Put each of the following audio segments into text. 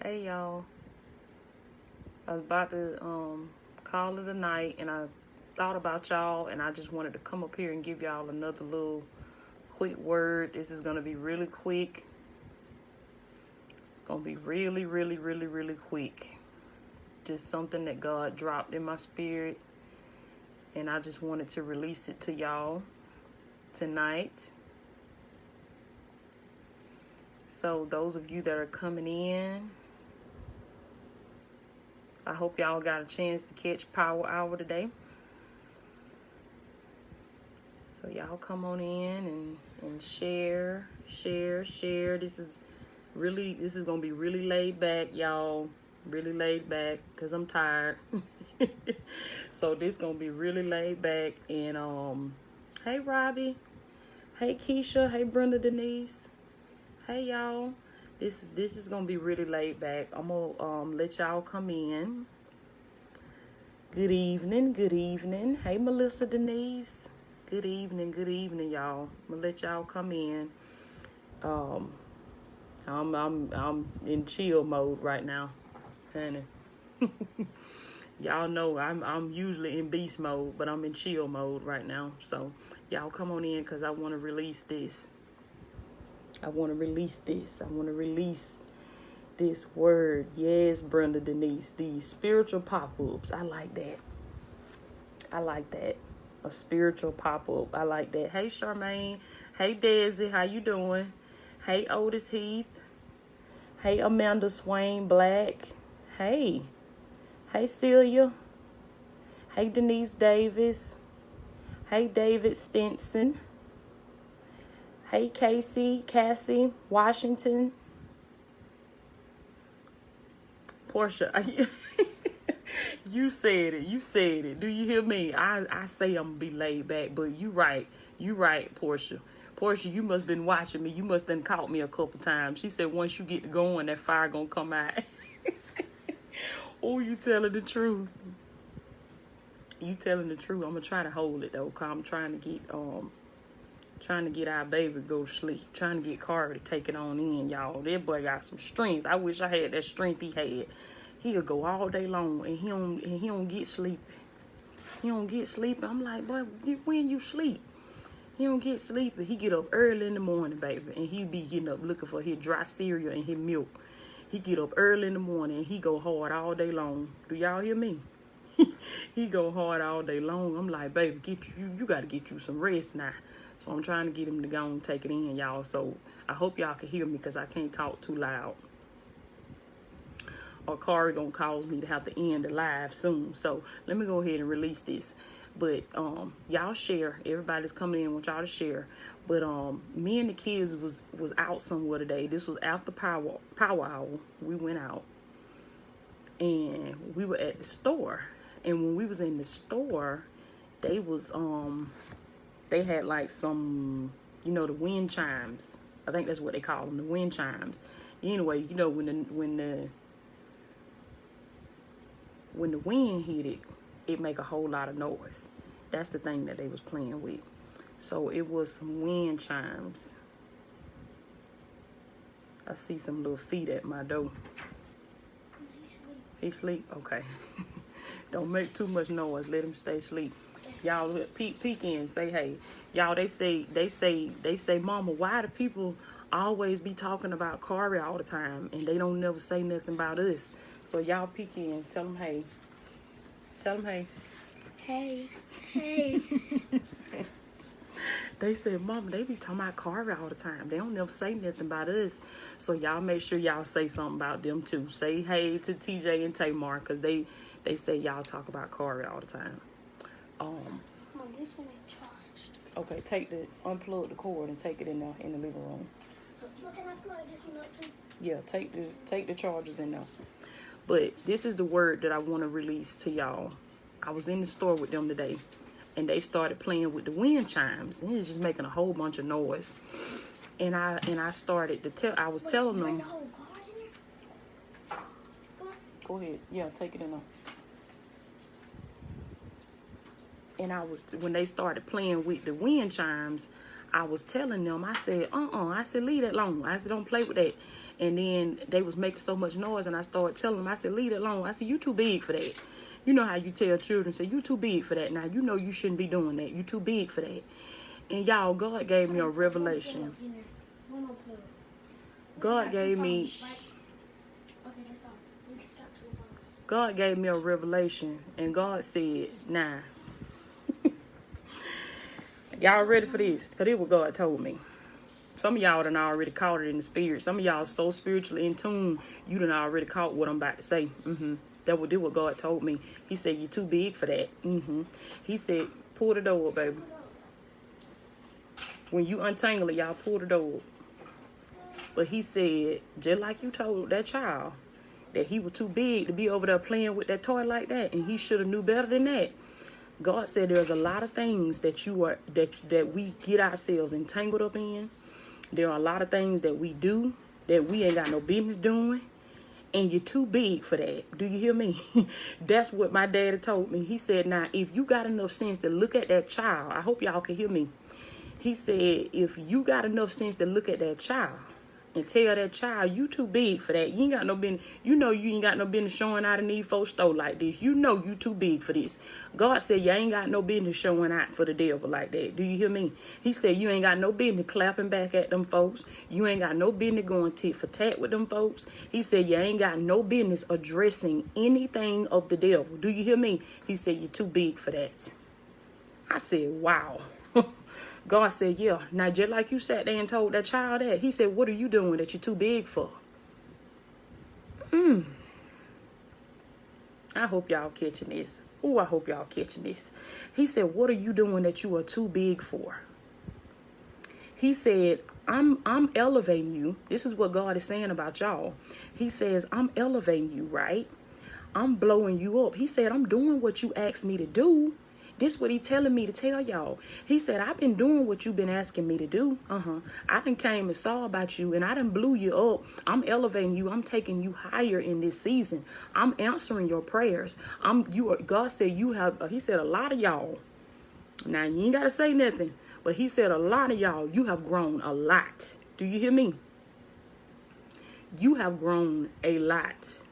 Hey y'all, I was about to call it a night, and I thought about y'all, and I just wanted to come up here and give y'all another little quick word. This is gonna be really quick. It's gonna be really quick. Just something that God dropped in my spirit, and I just wanted to release it to y'all tonight. So those of you that are coming in, I hope y'all got a chance to catch Power Hour today. So y'all come on in and share. This is gonna be really laid back, y'all. Really laid back, cause I'm tired. So this gonna be really laid back. And hey Robbie, hey Keisha, hey Brenda Denise, hey y'all. This is gonna be really laid back. I'm gonna let y'all come in. Good evening. Hey Melissa Denise. Good evening, y'all. I'm gonna let y'all come in. I'm in chill mode right now, honey. Y'all know I'm usually in beast mode, but I'm in chill mode right now. So y'all come on in, cause I want to release this. I want to release this word. Yes, Brenda Denise, these spiritual pop-ups. I like that. A spiritual pop-up. I like that. Hey, Charmaine. Hey, Desi. How you doing? Hey, Otis Heath. Hey, Amanda Swain Black. Hey, Celia. Hey, Denise Davis. Hey, David Stinson. Hey, Cassie Washington. Portia. You said it. Do you hear me? I say I'm gonna be laid back, but you right, Portia, you must been watching me. You must have caught me a couple times. She said once you get going, that fire gonna come out. Oh, you telling the truth. I'm gonna try to hold it though, cause I'm trying to get our baby to go to sleep. Trying to get Carter to take it on in, y'all. That boy got some strength. I wish I had that strength he had. He'll go all day long and he don't get sleepy. I'm like, boy, when you sleep? He don't get sleepy. He get up early in the morning, baby, and he be getting up looking for his dry cereal and his milk. He get up early in the morning and he go hard all day long. Do y'all hear me? He go hard all day long. I'm like, baby, you got to get you some rest now. So I'm trying to get him to go and take it in, y'all. So I hope y'all can hear me, because I can't talk too loud, or Kari gonna cause me to have to end the live soon. So let me go ahead and release this. But y'all share. Everybody's coming in. I want y'all to share. But me and the kids was out somewhere today. This was after Power Hour. We went out and we were at the store. And when we was in the store, they had like some, the wind chimes. I think that's what they call them, the wind chimes. Anyway, when the wind hit it, it make a whole lot of noise. That's the thing that they was playing with. So it was some wind chimes. I see some little feet at my door. He sleep? Okay. Don't make too much noise. Let him stay asleep. Y'all peek in, say hey. Y'all, they say, Mama, why do people always be talking about Kari all the time and they don't never say nothing about us? So y'all peek in, tell them hey. Hey. They said, Mama, they be talking about Kari all the time. They don't never say nothing about us. So y'all make sure y'all say something about them too. Say hey to TJ and Tamar, because they say y'all talk about Kari all the time. Mom, this one ain't charged. Okay, unplug the cord and take it in the living room. Can I plug this one up too? Yeah, take the chargers in there. But this is the word that I want to release to y'all. I was in the store with them today, and they started playing with the wind chimes, and it was just making a whole bunch of noise. And I started to I was telling them. Go ahead. Yeah, take it in there. And when they started playing with the wind chimes, I was telling them, I said, I said, leave that alone. I said, don't play with that. And then they was making so much noise, and I started telling them, I said, leave it alone. I said, you too big for that. You know how you tell children, say, you too big for that. Now, you know you shouldn't be doing that. You too big for that. And y'all, God gave me a revelation. God gave me a revelation, and God said, nah. Y'all ready for this? Because this what God told me. Some of y'all done already caught it in the spirit. Some of y'all so spiritually in tune, you done already caught what I'm about to say. That would do what God told me. He said, you're too big for that. He said, pull the door up, baby. When you untangle it, y'all pull the door up. But he said, just like you told that child, that he was too big to be over there playing with that toy like that, and he should have knew better than that. God said there's a lot of things that that we get ourselves entangled up in. There are a lot of things that we do that we ain't got no business doing, and you're too big for that. Do you hear me? That's what my daddy told me. He said, now, if you got enough sense to look at that child, I hope y'all can hear me. He said, if you got enough sense to look at that child and tell that child, you too big for that. You ain't got no business. You know you ain't got no business showing out in these folks' store like this. You know you too big for this. God said you ain't got no business showing out for the devil like that. Do you hear me? He said you ain't got no business clapping back at them folks. You ain't got no business going tit for tat with them folks. He said you ain't got no business addressing anything of the devil. Do you hear me? He said you're too big for that. I said, wow. God said, yeah. Now, just like you sat there and told that child that, he said, what are you doing that you're too big for? I hope y'all catching this. I hope y'all catching this. He said, what are you doing that you are too big for? He said, I'm elevating you. This is what God is saying about y'all. He says, I'm elevating you, right? I'm blowing you up. He said, I'm doing what you asked me to do. This is what he telling me to tell y'all. He said, I've been doing what you've been asking me to do. I done came and saw about you, and I done blew you up. I'm elevating you. I'm taking you higher in this season. I'm answering your prayers. God said you have, he said a lot of y'all. Now, you ain't got to say nothing, but he said a lot of y'all, you have grown a lot. Do you hear me? You have grown a lot.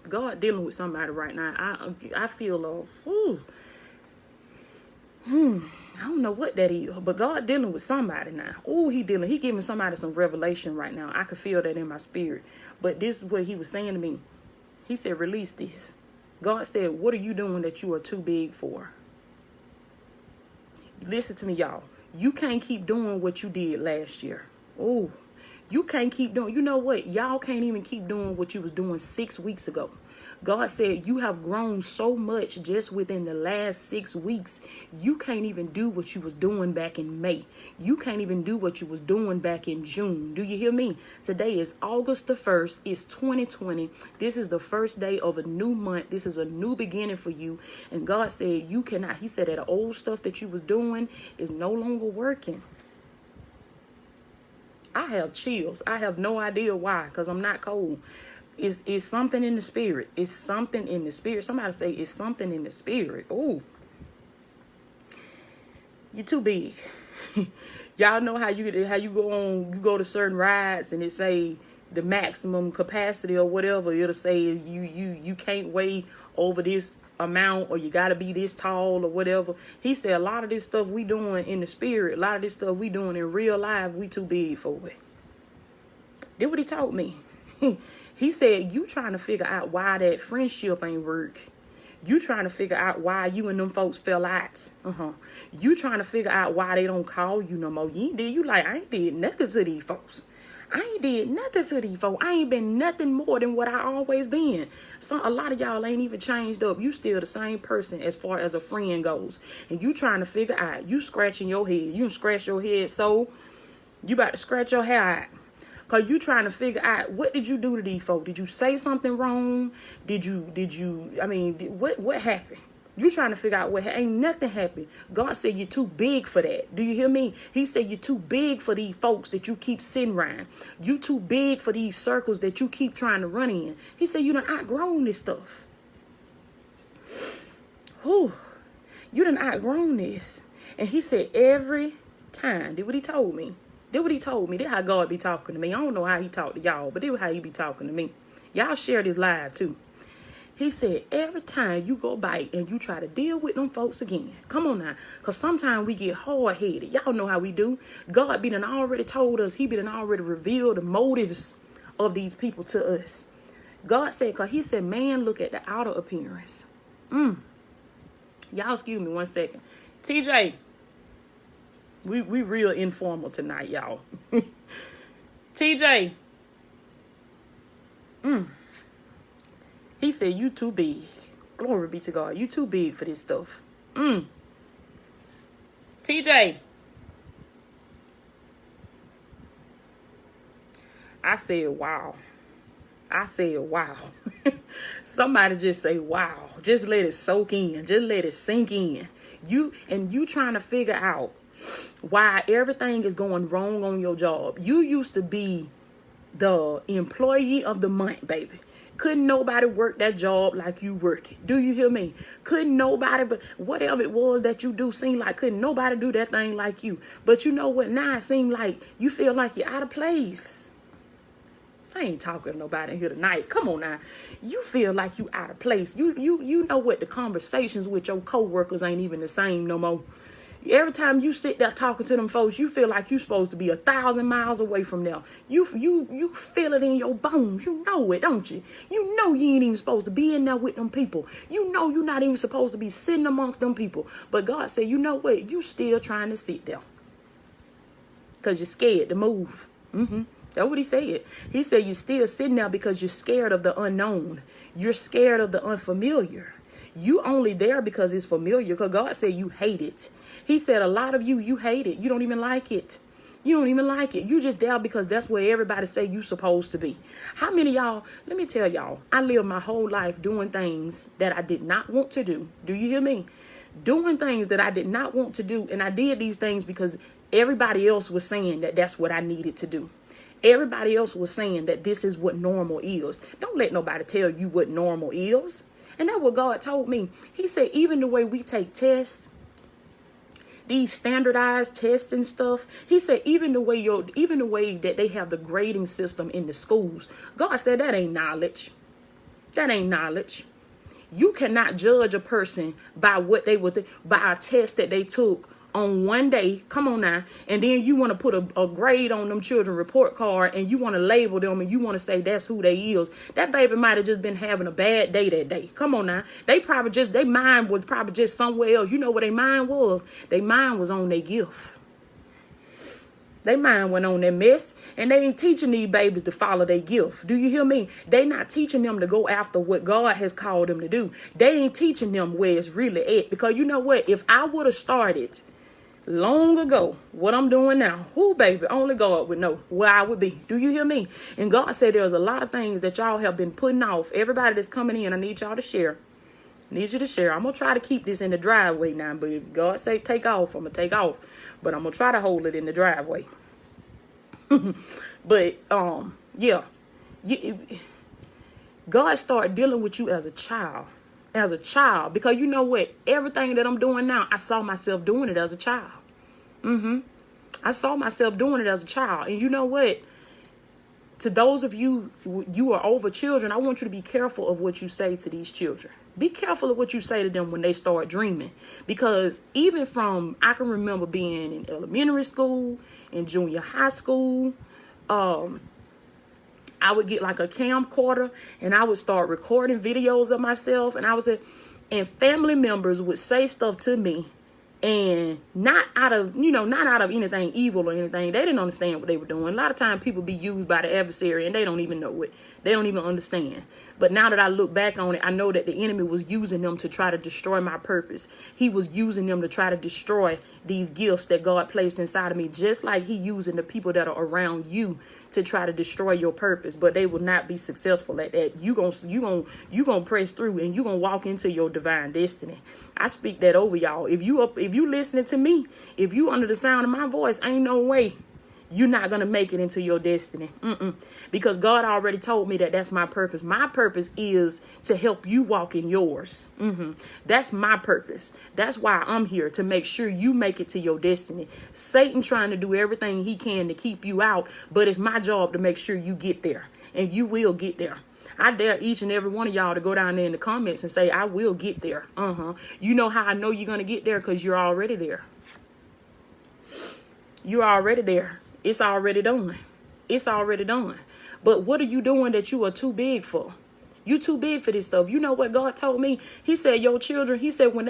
God dealing with somebody right now. I feel I don't know what that is, but God dealing with somebody now. He giving somebody some revelation right now. I could feel that in my spirit. But this is what he was saying to me. He said, release this. God said, what are you doing that you are too big for? Listen to me, y'all. You can't keep doing what you did last year. You can't keep doing, you know what? Y'all can't even keep doing what you was doing 6 weeks ago. God said you have grown so much just within the last 6 weeks. You can't even do what you was doing back in May. You can't even do what you was doing back in June. Do you hear me? Today is August the 1st. It's 2020. This is the first day of a new month. This is a new beginning for you. And God said you cannot. He said that the old stuff that you was doing is no longer working. I have chills. I have no idea why, because I'm not cold. It's something in the spirit. It's something in the spirit. Somebody say it's something in the spirit. You're too big. Y'all know how you go to certain rides and it say the maximum capacity or whatever. It'll say you can't weigh over this amount, or you got to be this tall or whatever. He said a lot of this stuff we doing in the spirit, a lot of this stuff we doing in real life, we too big for it. That's what he told me. He said, you trying to figure out why that friendship ain't work. You trying to figure out why you and them folks fell out. You trying to figure out why they don't call you no more. You like, I ain't did nothing to these folks. I ain't did nothing to these folks. I ain't been nothing more than what I always been. A lot of y'all ain't even changed up. You still the same person as far as a friend goes. And you trying to figure out, you scratching your head. You scratch your head so you about to scratch your hair out. Because you trying to figure out, what did you do to these folks? Did you say something wrong? What happened? You trying to figure out what ain't nothing happened. God said you're too big for that. Do you hear me? He said you're too big for these folks that you keep sitting around. You too big for these circles that you keep trying to run in. He said you done outgrown this stuff. You done outgrown this. And he said every time. Did what he told me. Did what he told me. This how God be talking to me. I don't know how he talked to y'all, but this how he be talking to me. Y'all share this live too. He said, every time you go bite and you try to deal with them folks again. Come on now. Because sometimes we get hard-headed. Y'all know how we do. God be done already told us. He be done already revealed the motives of these people to us. God said, because he said, man, look at the outer appearance. Y'all excuse me 1 second. TJ, we real informal tonight, y'all. TJ. He said, you too big. Glory be to God. You too big for this stuff. TJ. I said, wow. I said, wow. Somebody just say, wow. Just let it soak in. Just let it sink in. You trying to figure out why everything is going wrong on your job. You used to be the employee of the month, baby. Couldn't nobody work that job like you work it. Do you hear me? Couldn't nobody, but whatever it was that you do seem like couldn't nobody do that thing like you. But you know what? Now it seems like you feel like you're out of place. I ain't talking to nobody here tonight. Come on now. You feel like you out of place. You know what? The conversations with your coworkers ain't even the same no more. Every time you sit there talking to them folks, you feel like you're supposed to be 1,000 miles away from them. You feel it in your bones. You know it, don't you? You know you ain't even supposed to be in there with them people. You know you're not even supposed to be sitting amongst them people. But God said, you know what? You still trying to sit there because you're scared to move. That's what he said. He said you're still sitting there because you're scared of the unknown. You're scared of the unfamiliar. You only there because it's familiar, because God said you hate it. He said a lot of you hate it. You don't even like it. You don't even like it. You just there because that's where everybody say you supposed to be. How many of y'all, let me tell y'all, I lived my whole life doing things that I did not want to do. Do you hear me? Doing things that I did not want to do. And I did these things because everybody else was saying that that's what I needed to do. Everybody else was saying that this is what normal is. Don't let nobody tell you what normal is. And that's what God told me. He said, even the way we take tests, these standardized tests and stuff, he said, even the way that they have the grading system in the schools, God said that ain't knowledge. That ain't knowledge. You cannot judge a person by what they would by a test that they took on one day. Come on now. And then you want to put a grade on them children report card, and you want to label them, and you want to say that's who they is. That baby might have just been having a bad day that day. Come on now. Their mind was probably just somewhere else. You know what their mind was? Their mind was on their gift. Their mind went on their mess, and they ain't teaching these babies to follow their gift. Do you hear me? They not teaching them to go after what God has called them to do. They ain't teaching them where it's really at. Because you know what? If I would have started long ago what I'm doing now, who baby, only God would know where I would be. Do you hear me? And God said there's a lot of things that y'all have been putting off. Everybody that's coming in, I need y'all to share. I need you to share. I'm gonna try to keep this in the driveway now, but if God say take off, I'm gonna take off. But I'm gonna try to hold it in the driveway. But yeah, God started dealing with you as a child. Because you know what? Everything that I'm doing now, I saw myself doing it as a child. I saw myself doing it as a child. And you know what? To those of you are over children, I want you to be careful of what you say to these children. Be careful of what you say to them when they start dreaming. Because even I can remember being in elementary school, in junior high school, I would get like a camcorder and I would start recording videos of myself, and family members would say stuff to me, and not out of anything evil or anything. They didn't understand what they were doing. A lot of times people be used by the adversary and they don't even know it. They don't even understand. But now that I look back on it, I know that the enemy was using them to try to destroy my purpose. He was using them to try to destroy these gifts that God placed inside of me, just like he using the people that are around you to try to destroy your purpose. But they will not be successful at that. You gonna press through, and you gonna walk into your divine destiny. I speak that over y'all. If you listening to me, if you under the sound of my voice, ain't no way you're not going to make it into your destiny. Because God already told me that that's my purpose. My purpose is to help you walk in yours. That's my purpose. That's why I'm here, to make sure you make it to your destiny. Satan trying to do everything he can to keep you out, but it's my job to make sure you get there, and you will get there. I dare each and every one of y'all to go down there in the comments and say, I will get there. You know how I know you're going to get there? Because you're already there. You're already there. It's already done. It's already done. But what are you doing that you are too big for? You too big for this stuff. You know what God told me? He said, your children, he said, when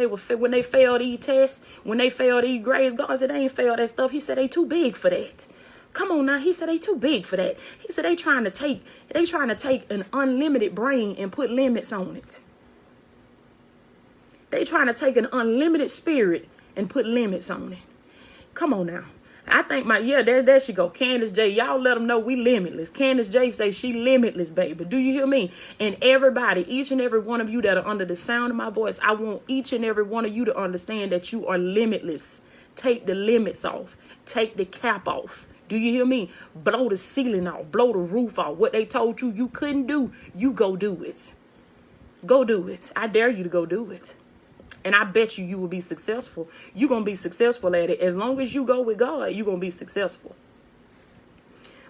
they fail these tests, when they fail these grades, God said they ain't failed that stuff. He said they too big for that. Come on now. He said they too big for that. He said they trying to take an unlimited brain and put limits on it. They trying to take an unlimited spirit and put limits on it. Come on now. I think there she go. Candace J. Y'all let them know we limitless. Candace J say she limitless, baby. Do you hear me? And everybody, each and every one of you that are under the sound of my voice, I want each and every one of you to understand that you are limitless. Take the limits off. Take the cap off. Do you hear me? Blow the ceiling off. Blow the roof off. What they told you couldn't do, you go do it. Go do it. I dare you to go do it. And I bet you will be successful. You're going to be successful at it. As long as you go with God, you're going to be successful.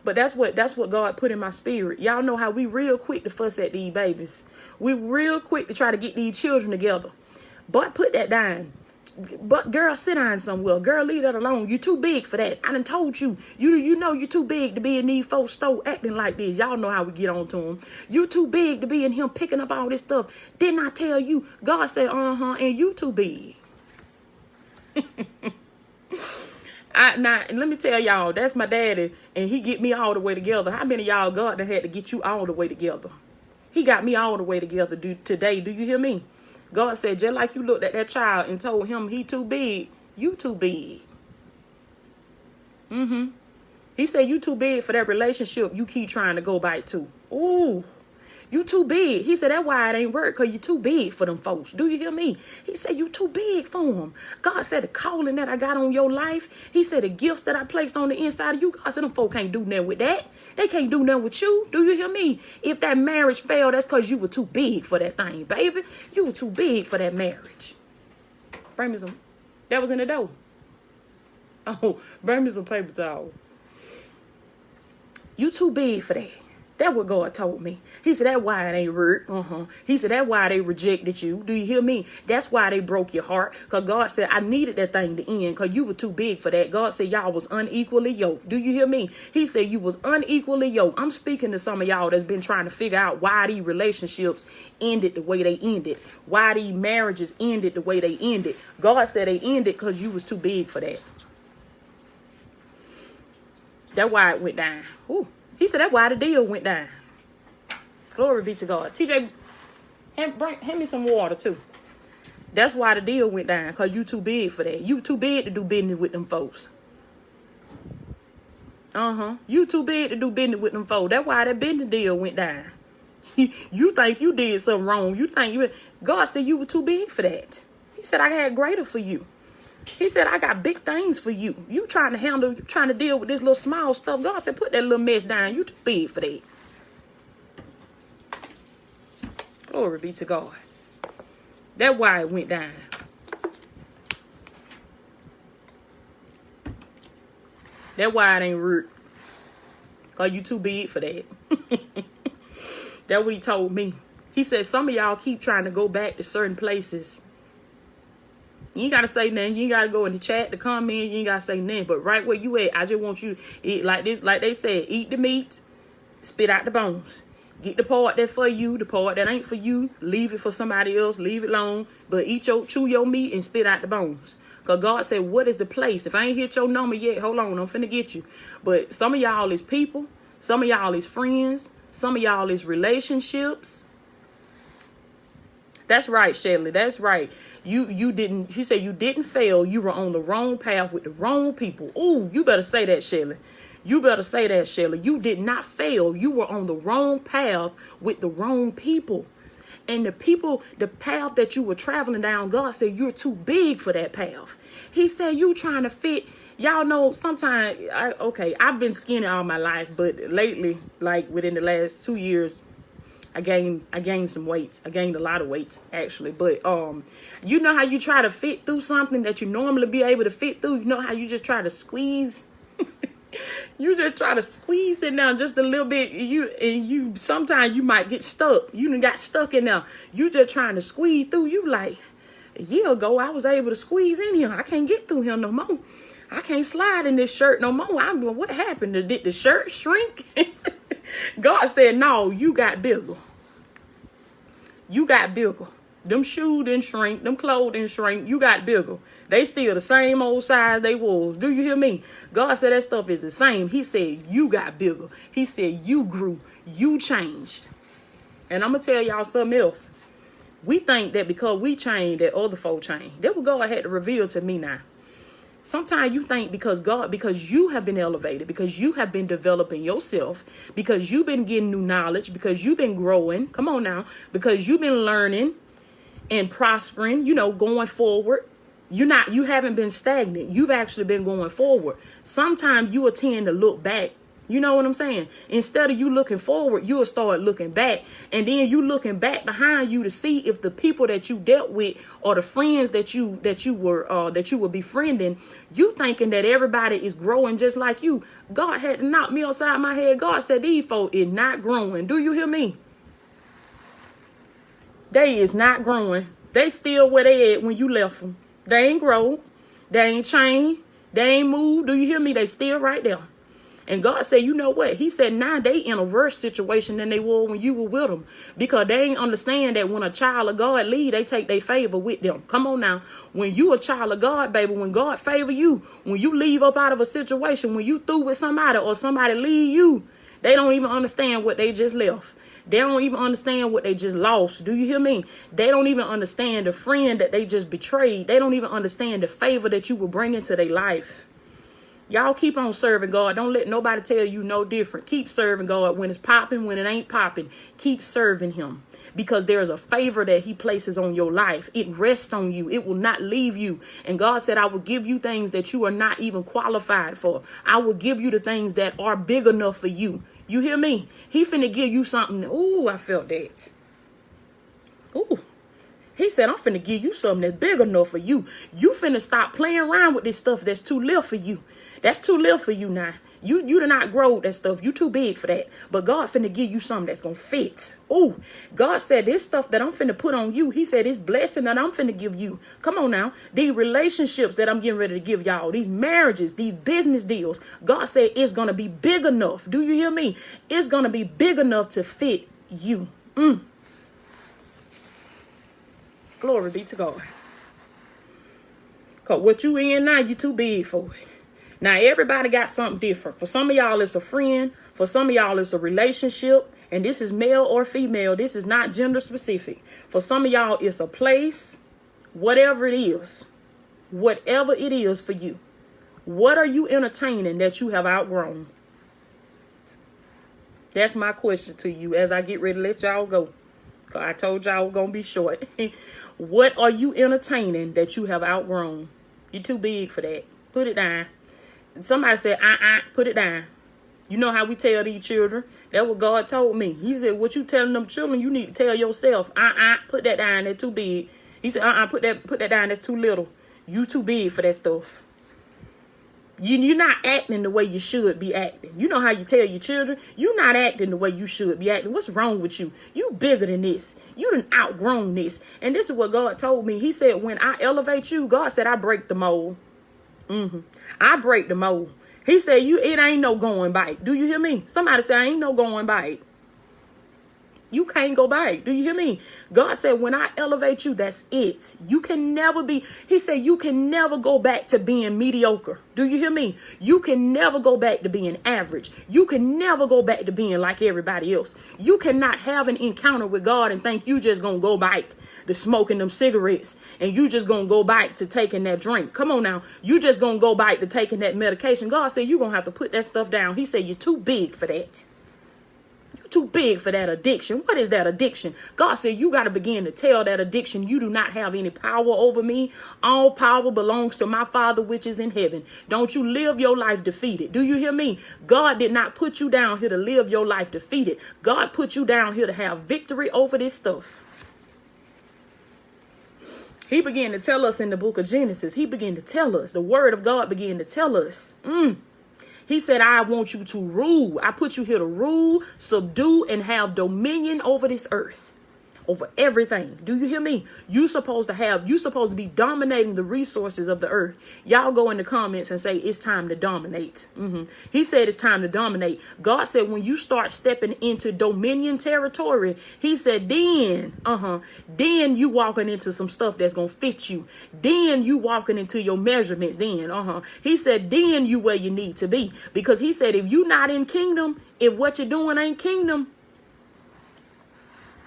But that's what God put in my spirit. Y'all know how we real quick to fuss at these babies. We real quick to try to get these children together. But put that down. But girl, sit down somewhere. Girl, leave that alone. You too big for that. I done told you. You know you too big to be in these folks' store acting like this. Y'all know how we get on to them. You too big to be in him picking up all this stuff. Didn't I tell you? God said, and you too big. Now, let me tell y'all, that's my daddy, and he get me all the way together. How many of y'all God that had to get you all the way together? He got me all the way together today. Do you hear me? God said, just like you looked at that child and told him he too big, you too big. He said, you too big for that relationship you keep trying to go back to. Ooh, you too big. He said, that's why it ain't work, because you too big for them folks. Do you hear me? He said, you too big for them. God said, the calling that I got on your life, he said, the gifts that I placed on the inside of you, God said, them folks can't do nothing with that. They can't do nothing with you. Do you hear me? If that marriage failed, that's because you were too big for that thing, baby. You were too big for that marriage. Bring me some. That was in the door. Oh, bring me some paper towel. You too big for that. That's what God told me. He said, that's why it ain't work. He said, that's why they rejected you. Do you hear me? That's why they broke your heart. Because God said, I needed that thing to end because you were too big for that. God said, y'all was unequally yoked. Do you hear me? He said, you was unequally yoked. I'm speaking to some of y'all that's been trying to figure out why these relationships ended the way they ended. Why these marriages ended the way they ended. God said they ended because you was too big for that. That's why it went down. Ooh. He said that's why the deal went down. Glory be to God. TJ, hand me some water too. That's why the deal went down, because you too big for that. You too big to do business with them folks. You too big to do business with them folks. That's why that business deal went down. You think you did something wrong. God said you were too big for that. He said I had greater for you. He said, I got big things for you. You trying to deal with this little small stuff. God said, put that little mess down. You too big for that. Glory be to God. That's why it went down. That's why it ain't work. Because you too big for that. That's what he told me. He said, some of y'all keep trying to go back to certain places. You ain't got to say nothing. You ain't got to go in the chat, the comment. You ain't got to say nothing. But right where you at, I just want you to eat like this. Like they said, eat the meat, spit out the bones. Get the part that's for you, the part that ain't for you. Leave it for somebody else. Leave it alone. But chew your meat and spit out the bones. Because God said, what is the place? If I ain't hit your number yet, hold on. I'm finna get you. But some of y'all is people. Some of y'all is friends. Some of y'all is relationships. That's right, Shelly. That's right. She said you didn't fail. You were on the wrong path with the wrong people. Ooh, you better say that, Shelly. You better say that, Shelly. You did not fail. You were on the wrong path with the wrong people. And the path that you were traveling down, God said you're too big for that path. He said you trying to fit Y'all know sometimes, I've been skinny all my life, but lately, like within the last 2 years, I gained some weight. I gained a lot of weight actually. But you know how you try to fit through something that you normally be able to fit through? You know how you just try to squeeze? You just try to squeeze it down just a little bit. You sometimes you might get stuck. You done got stuck in there. You just trying to squeeze through. You like, a year ago I was able to squeeze in here. I can't get through here no more. I can't slide in this shirt no more. What happened? Did the shirt shrink? God said, no, you got bigger. You got bigger. Them shoes didn't shrink. Them clothes didn't shrink. You got bigger. They still the same old size they was. Do you hear me? God said that stuff is the same. He said, you got bigger. He said, you grew. You changed. And I'm going to tell y'all something else. We think that because we changed, that other folk changed. That what God had to reveal to me now. Sometimes you think because you have been elevated, because you have been developing yourself, because you've been getting new knowledge, because you've been growing, come on now, because you've been learning and prospering, going forward. You haven't been stagnant. You've actually been going forward. Sometimes you will tend to look back. You know what I'm saying? Instead of you looking forward, you'll start looking back. And then you looking back behind you to see if the people that you dealt with or the friends that you were befriending, you thinking that everybody is growing just like you. God had to knock me upside my head. God said these folk is not growing. Do you hear me? They is not growing. They still where they at when you left them. They ain't grow. They ain't changed. They ain't moved. Do you hear me? They still right there. And God said, you know what? He said, now they in a worse situation than they were when you were with them. Because they ain't understand that when a child of God leave, they take their favor with them. Come on now. When you a child of God, baby, when God favor you, when you leave up out of a situation, when you through with somebody or somebody leave you, they don't even understand what they just left. They don't even understand what they just lost. Do you hear me? They don't even understand the friend that they just betrayed. They don't even understand the favor that you will bring into their life. Y'all keep on serving God. Don't let nobody tell you no different. Keep serving God when it's popping, when it ain't popping. Keep serving him because there's a favor that he places on your life. It rests on you. It will not leave you. And God said, I will give you things that you are not even qualified for. I will give you the things that are big enough for you. You hear me? He finna give you something. Ooh, I felt that. Ooh. He said, I'm finna give you something that's big enough for you. You finna stop playing around with this stuff that's too little for you. That's too little for you now. You do not grow that stuff. You too big for that. But God finna give you something that's gonna fit. Oh, God said this stuff that I'm finna put on you. He said this blessing that I'm finna give you. Come on now. These relationships that I'm getting ready to give y'all. These marriages, these business deals. God said it's gonna be big enough. Do you hear me? It's gonna be big enough to fit you. Glory be to God. Because what you in now, you too big for it. Now, everybody got something different. For some of y'all, it's a friend. For some of y'all, it's a relationship. And this is male or female. This is not gender specific. For some of y'all, it's a place. Whatever it is. Whatever it is for you. What are you entertaining that you have outgrown? That's my question to you as I get ready to let y'all go. Because I told y'all we're going to be short. What are you entertaining that you have outgrown? You're too big for that. Put it down. Somebody said, put it down. You know how we tell these children? That's what God told me. He said, what you telling them children, you need to tell yourself, put that down, that's too big. He said, put that down, that's too little. You too big for that stuff. You're not acting the way you should be acting. You know how you tell your children, you're not acting the way you should be acting. What's wrong with you? You bigger than this. You done outgrown this. And this is what God told me. He said, when I elevate you, God said, I break the mold. I break the mold. He said, it ain't no going back. Do you hear me? Somebody say, I ain't no going back. You can't go back. Do you hear me? God said, when I elevate you, that's it. You can never be. He said, you can never go back to being mediocre. Do you hear me? You can never go back to being average. You can never go back to being like everybody else. You cannot have an encounter with God and think you just going to go back to smoking them cigarettes and you just going to go back to taking that drink. Come on now. You just going to go back to taking that medication. God said, you're going to have to put that stuff down. He said, you're too big for that. You're too big for that addiction. What is that addiction? God said you got to begin to tell that addiction, you do not have any power over me. All power belongs to my Father which is in heaven. Don't you live your life defeated. Do you hear me? God did not put you down here to live your life defeated. God put you down here to have victory over this stuff. He began to tell us in the book of Genesis. He began to tell us. The word of God began to tell us. He said, I want you to rule. I put you here to rule, subdue, and have dominion over this earth. Over everything. Do you hear me? You supposed to be dominating the resources of the earth. Y'all go in the comments and say it's time to dominate. He said it's time to dominate. God said when you start stepping into dominion territory, he said then you walking into some stuff that's gonna fit you. Then you walking into your measurements. Then he said then you where you need to be, because he said if you not in kingdom, if what you're doing ain't kingdom,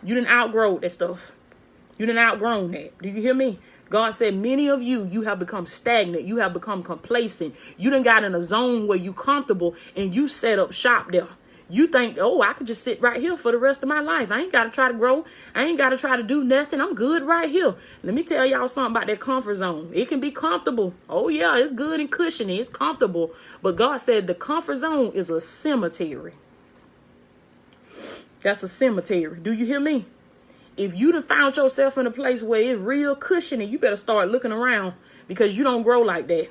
you done outgrow that stuff. You done outgrown that. Do you hear me? God said many of you have become stagnant. You have become complacent. You done got in a zone where you comfortable and you set up shop there. You think, oh, I could just sit right here for the rest of my life. I ain't got to try to grow. I ain't got to try to do nothing. I'm good right here. Let me tell y'all something about that comfort zone. It can be comfortable. Oh, yeah, it's good and cushiony. It's comfortable. But God said the comfort zone is a cemetery. That's a cemetery. Do you hear me? If you done found yourself in a place where it's real cushiony, you better start looking around, because you don't grow like that.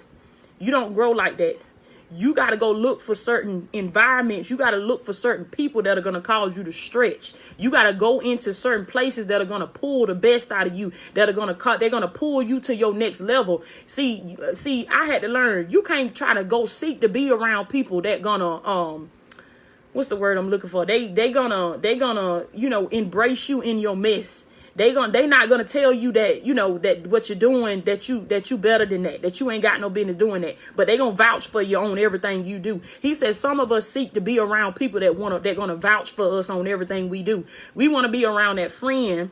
You don't grow like that. You got to go look for certain environments. You got to look for certain people that are going to cause you to stretch. You got to go into certain places that are going to pull the best out of you, that are going to they're going to pull you to your next level. See, I had to learn. You can't try to go seek to be around people that gonna what's the word I'm looking for? They gonna, embrace you in your mess. They not gonna tell you that, that what you're doing, that you better than that you ain't got no business doing that. But they gonna vouch for you on everything you do. He says some of us seek to be around people that gonna vouch for us on everything we do. We want to be around that friend,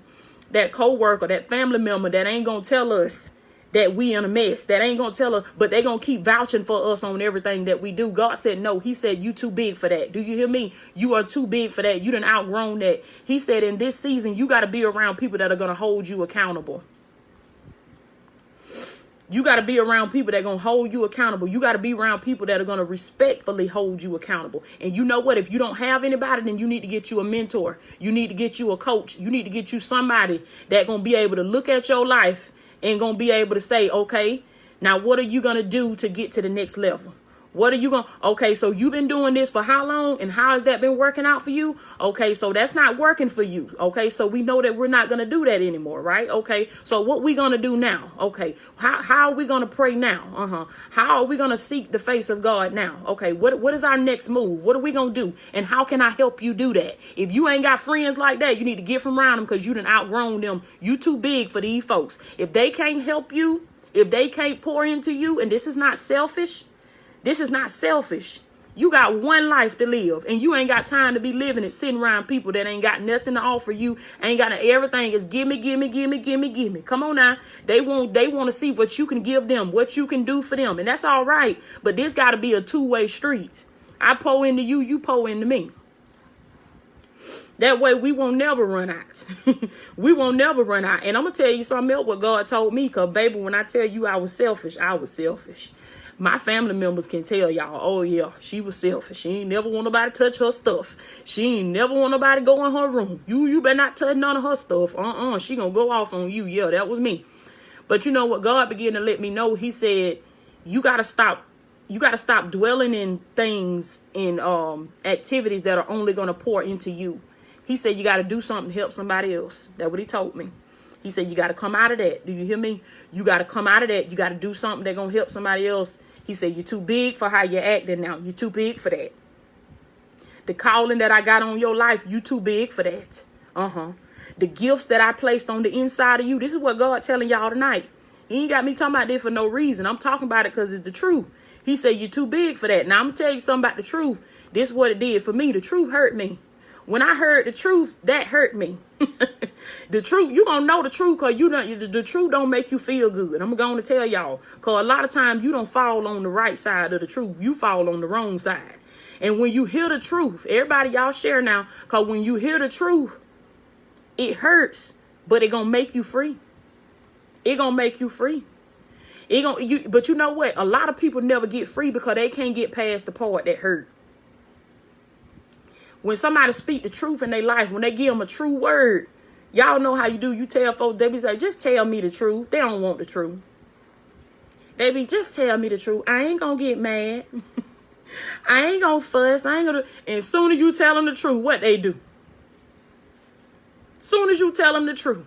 that coworker, that family member that ain't gonna tell us that we in a mess, that ain't gonna tell us, but they gonna keep vouching for us on everything that we do. God said no. He said you too big for that. Do you hear me? You are too big for that. You done outgrown that. He said in this season you got to be around people that are gonna hold you accountable. You got to be around people that are gonna hold you accountable. You got to be around people that are gonna respectfully hold you accountable. And you know what? If you don't have anybody, then you need to get you a mentor. You need to get you a coach. You need to get you somebody that gonna be able to look at your life and gonna be able to say, okay, now what are you gonna do to get to the next level? What are you gonna, okay, so you've been doing this for how long, and how has that been working out for you? Okay, so that's not working for you. Okay, so we know that we're not gonna do that anymore, right? Okay, so what we gonna do now? Okay, how are we gonna pray now? How are we gonna seek the face of God now? Okay, what is our next move? What are we gonna do? And how can I help you do that? If you ain't got friends like that, you need to get from around them, because you done outgrown them. You too big for these folks. If they can't help you, if they can't pour into you, and this is not selfish. This is not selfish. You got one life to live, and you ain't got time to be living it sitting around people that ain't got nothing to offer you. Ain't got everything is gimme. Come on now. They want to see what you can give them, what you can do for them. And that's all right. But this got to be a two-way street. I pour into you, you pour into me. That way we won't never run out. We won't never run out. And I'm going to tell you something else what God told me, because, baby, when I tell you I was selfish, I was selfish. My family members can tell y'all, oh, yeah, she was selfish. She ain't never want nobody to touch her stuff. She ain't never want nobody to go in her room. You better not touch none of her stuff. She going to go off on you. Yeah, that was me. But you know what? God began to let me know. He said, you got to stop. You got to stop dwelling in things, in activities that are only going to pour into you. He said, you got to do something to help somebody else. That's what he told me. He said, you got to come out of that. Do you hear me? You got to come out of that. You got to do something that's going to help somebody else. He said, you're too big for how you're acting now. You're too big for that. The calling that I got on your life, you too big for that. The gifts that I placed on the inside of you. This is what God telling y'all tonight. He ain't got me talking about this for no reason. I'm talking about it because it's the truth. He said, you're too big for that. Now, I'm going to tell you something about the truth. This is what it did for me. The truth hurt me. When I heard the truth, that hurt me. The truth, you gonna know the truth, because the truth don't make you feel good. I'm going to tell y'all, because a lot of times you don't fall on the right side of the truth. You fall on the wrong side. And when you hear the truth, everybody, y'all share now, because when you hear the truth, it hurts, but it gonna make you free. It gonna make you free. But you know what? A lot of people never get free because they can't get past the part that hurt. When somebody speak the truth in their life, when they give them a true word, y'all know how you do. You tell folks, they be like, just tell me the truth. They don't want the truth. They be, just tell me the truth. I ain't gonna get mad. I ain't gonna fuss. I ain't gonna. And as soon as you tell them the truth, what they do? Soon as you tell them the truth.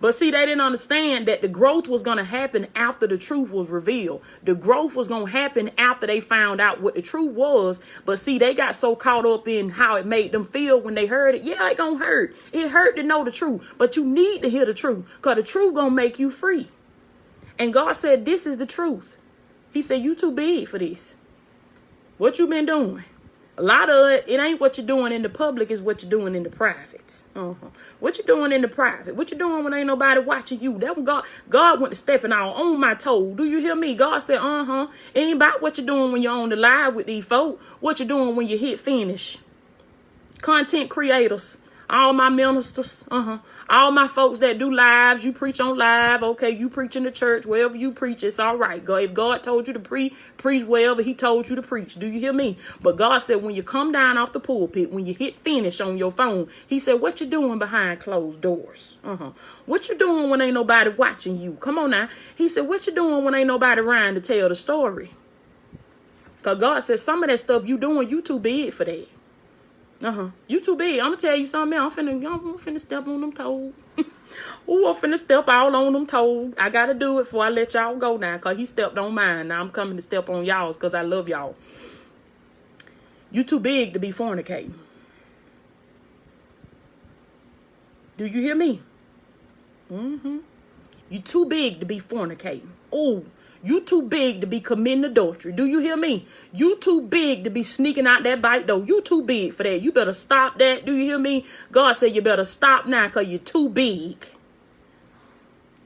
But see, they didn't understand that the growth was going to happen after the truth was revealed. The growth was going to happen after they found out what the truth was. But see, they got so caught up in how it made them feel when they heard it. Yeah, it going to hurt. It hurt to know the truth. But you need to hear the truth, because the truth going to make you free. And God said, this is the truth. He said, you too big for this. What you been doing? A lot of it ain't what you're doing in the public, is what you're doing in the privates. What you doing in the private? What you doing when ain't nobody watching you? That when God went to stepping out on my toe. Do you hear me? God said, it ain't about what you're doing when you're on the live with these folk. What you doing when you hit finish. Content creators. All my ministers, all my folks that do lives, you preach on live, okay, you preach in the church, wherever you preach, it's all right. If God told you to preach wherever he told you to preach. Do you hear me? But God said, when you come down off the pulpit, when you hit finish on your phone, he said, what you doing behind closed doors? What you doing when ain't nobody watching you? Come on now. He said, what you doing when ain't nobody around to tell the story? Because God said, some of that stuff you doing, you too big for that. You too big. I'm going to tell you something. I'm finna step on them toes. Ooh, I'm finna step all on them toes. I got to do it before I let y'all go now, because he stepped on mine. Now I'm coming to step on y'all's because I love y'all. You too big to be fornicating. Do you hear me? You too big to be fornicating. Oh, you too big to be committing adultery. Do you hear me? You too big to be sneaking out that back door. You too big for that. You better stop that. Do you hear me? God said you better stop now, because you're too big.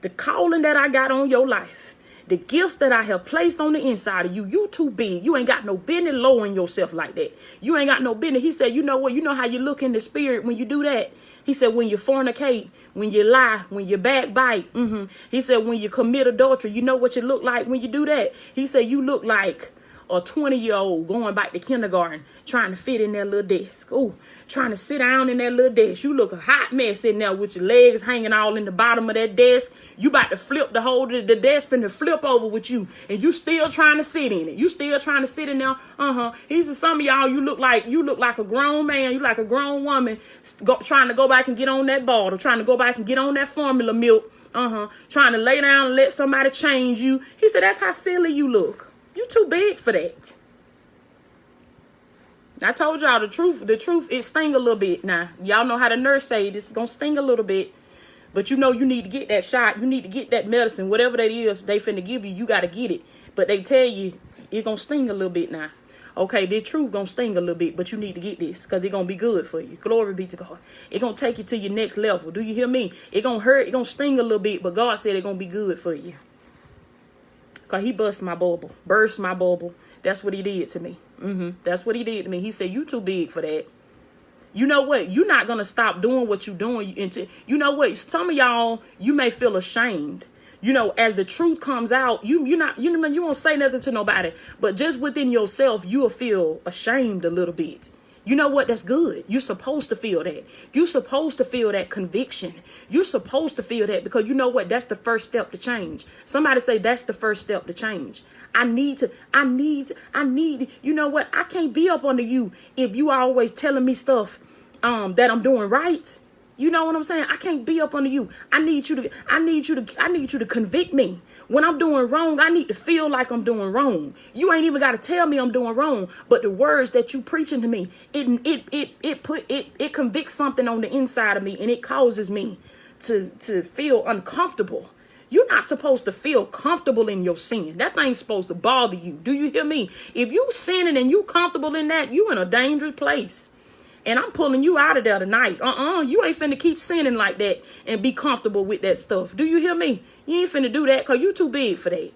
The calling that I got on your life, the gifts that I have placed on the inside of you, you too big. You ain't got no business lowering yourself like that. You ain't got no business. He said, you know what? You know how you look in the spirit when you do that? He said, when you fornicate, when you lie, when you backbite. He said, when you commit adultery, you know what you look like when you do that? He said, you look like a 20-year-old going back to kindergarten, trying to fit in that little desk. Oh, trying to sit down in that little desk. You look a hot mess in there with your legs hanging all in the bottom of that desk. You about to flip the whole of the desk finna flip over with you, and you still trying to sit in it. You still trying to sit in there. He said, some of y'all, you look like a grown man. You like a grown woman trying to go back and get on that bottle, trying to go back and get on that formula milk. Trying to lay down and let somebody change you. He said, that's how silly you look. You too big for that. I told y'all the truth. The truth, it sting a little bit. Now, y'all know how the nurse say this is going to sting a little bit. But you know you need to get that shot. You need to get that medicine. Whatever that is they finna give you, you got to get it. But they tell you it's going to sting a little bit now. Okay, the truth going to sting a little bit, but you need to get this because it's going to be good for you. Glory be to God. It's going to take you to your next level. Do you hear me? It's going to hurt. It's going to sting a little bit, but God said it's going to be good for you. Because he burst my bubble. That's what he did to me. That's what he did to me. He said, you too big for that. You know what? You're not going to stop doing what you're doing. You know what? Some of y'all, you may feel ashamed. You know, as the truth comes out, you won't say nothing to nobody. But just within yourself, you'll feel ashamed a little bit. You know what? That's good. You're supposed to feel that. You're supposed to feel that conviction. You're supposed to feel that, because you know what? That's the first step to change. Somebody say that's the first step to change. I need, you know what? I can't be up under you if you always telling me stuff that I'm doing right. You know what I'm saying? I can't be up under you. I need you to convict me. When I'm doing wrong, I need to feel like I'm doing wrong. You ain't even got to tell me I'm doing wrong, but the words that you preaching to me, it convicts something on the inside of me, and it causes me to feel uncomfortable. You're not supposed to feel comfortable in your sin. That thing's supposed to bother you. Do you hear me? If you sinning and you comfortable in that, you in a dangerous place. And I'm pulling you out of there tonight. You ain't finna keep sinning like that and be comfortable with that stuff. Do you hear me? You ain't finna do that because you too big for that.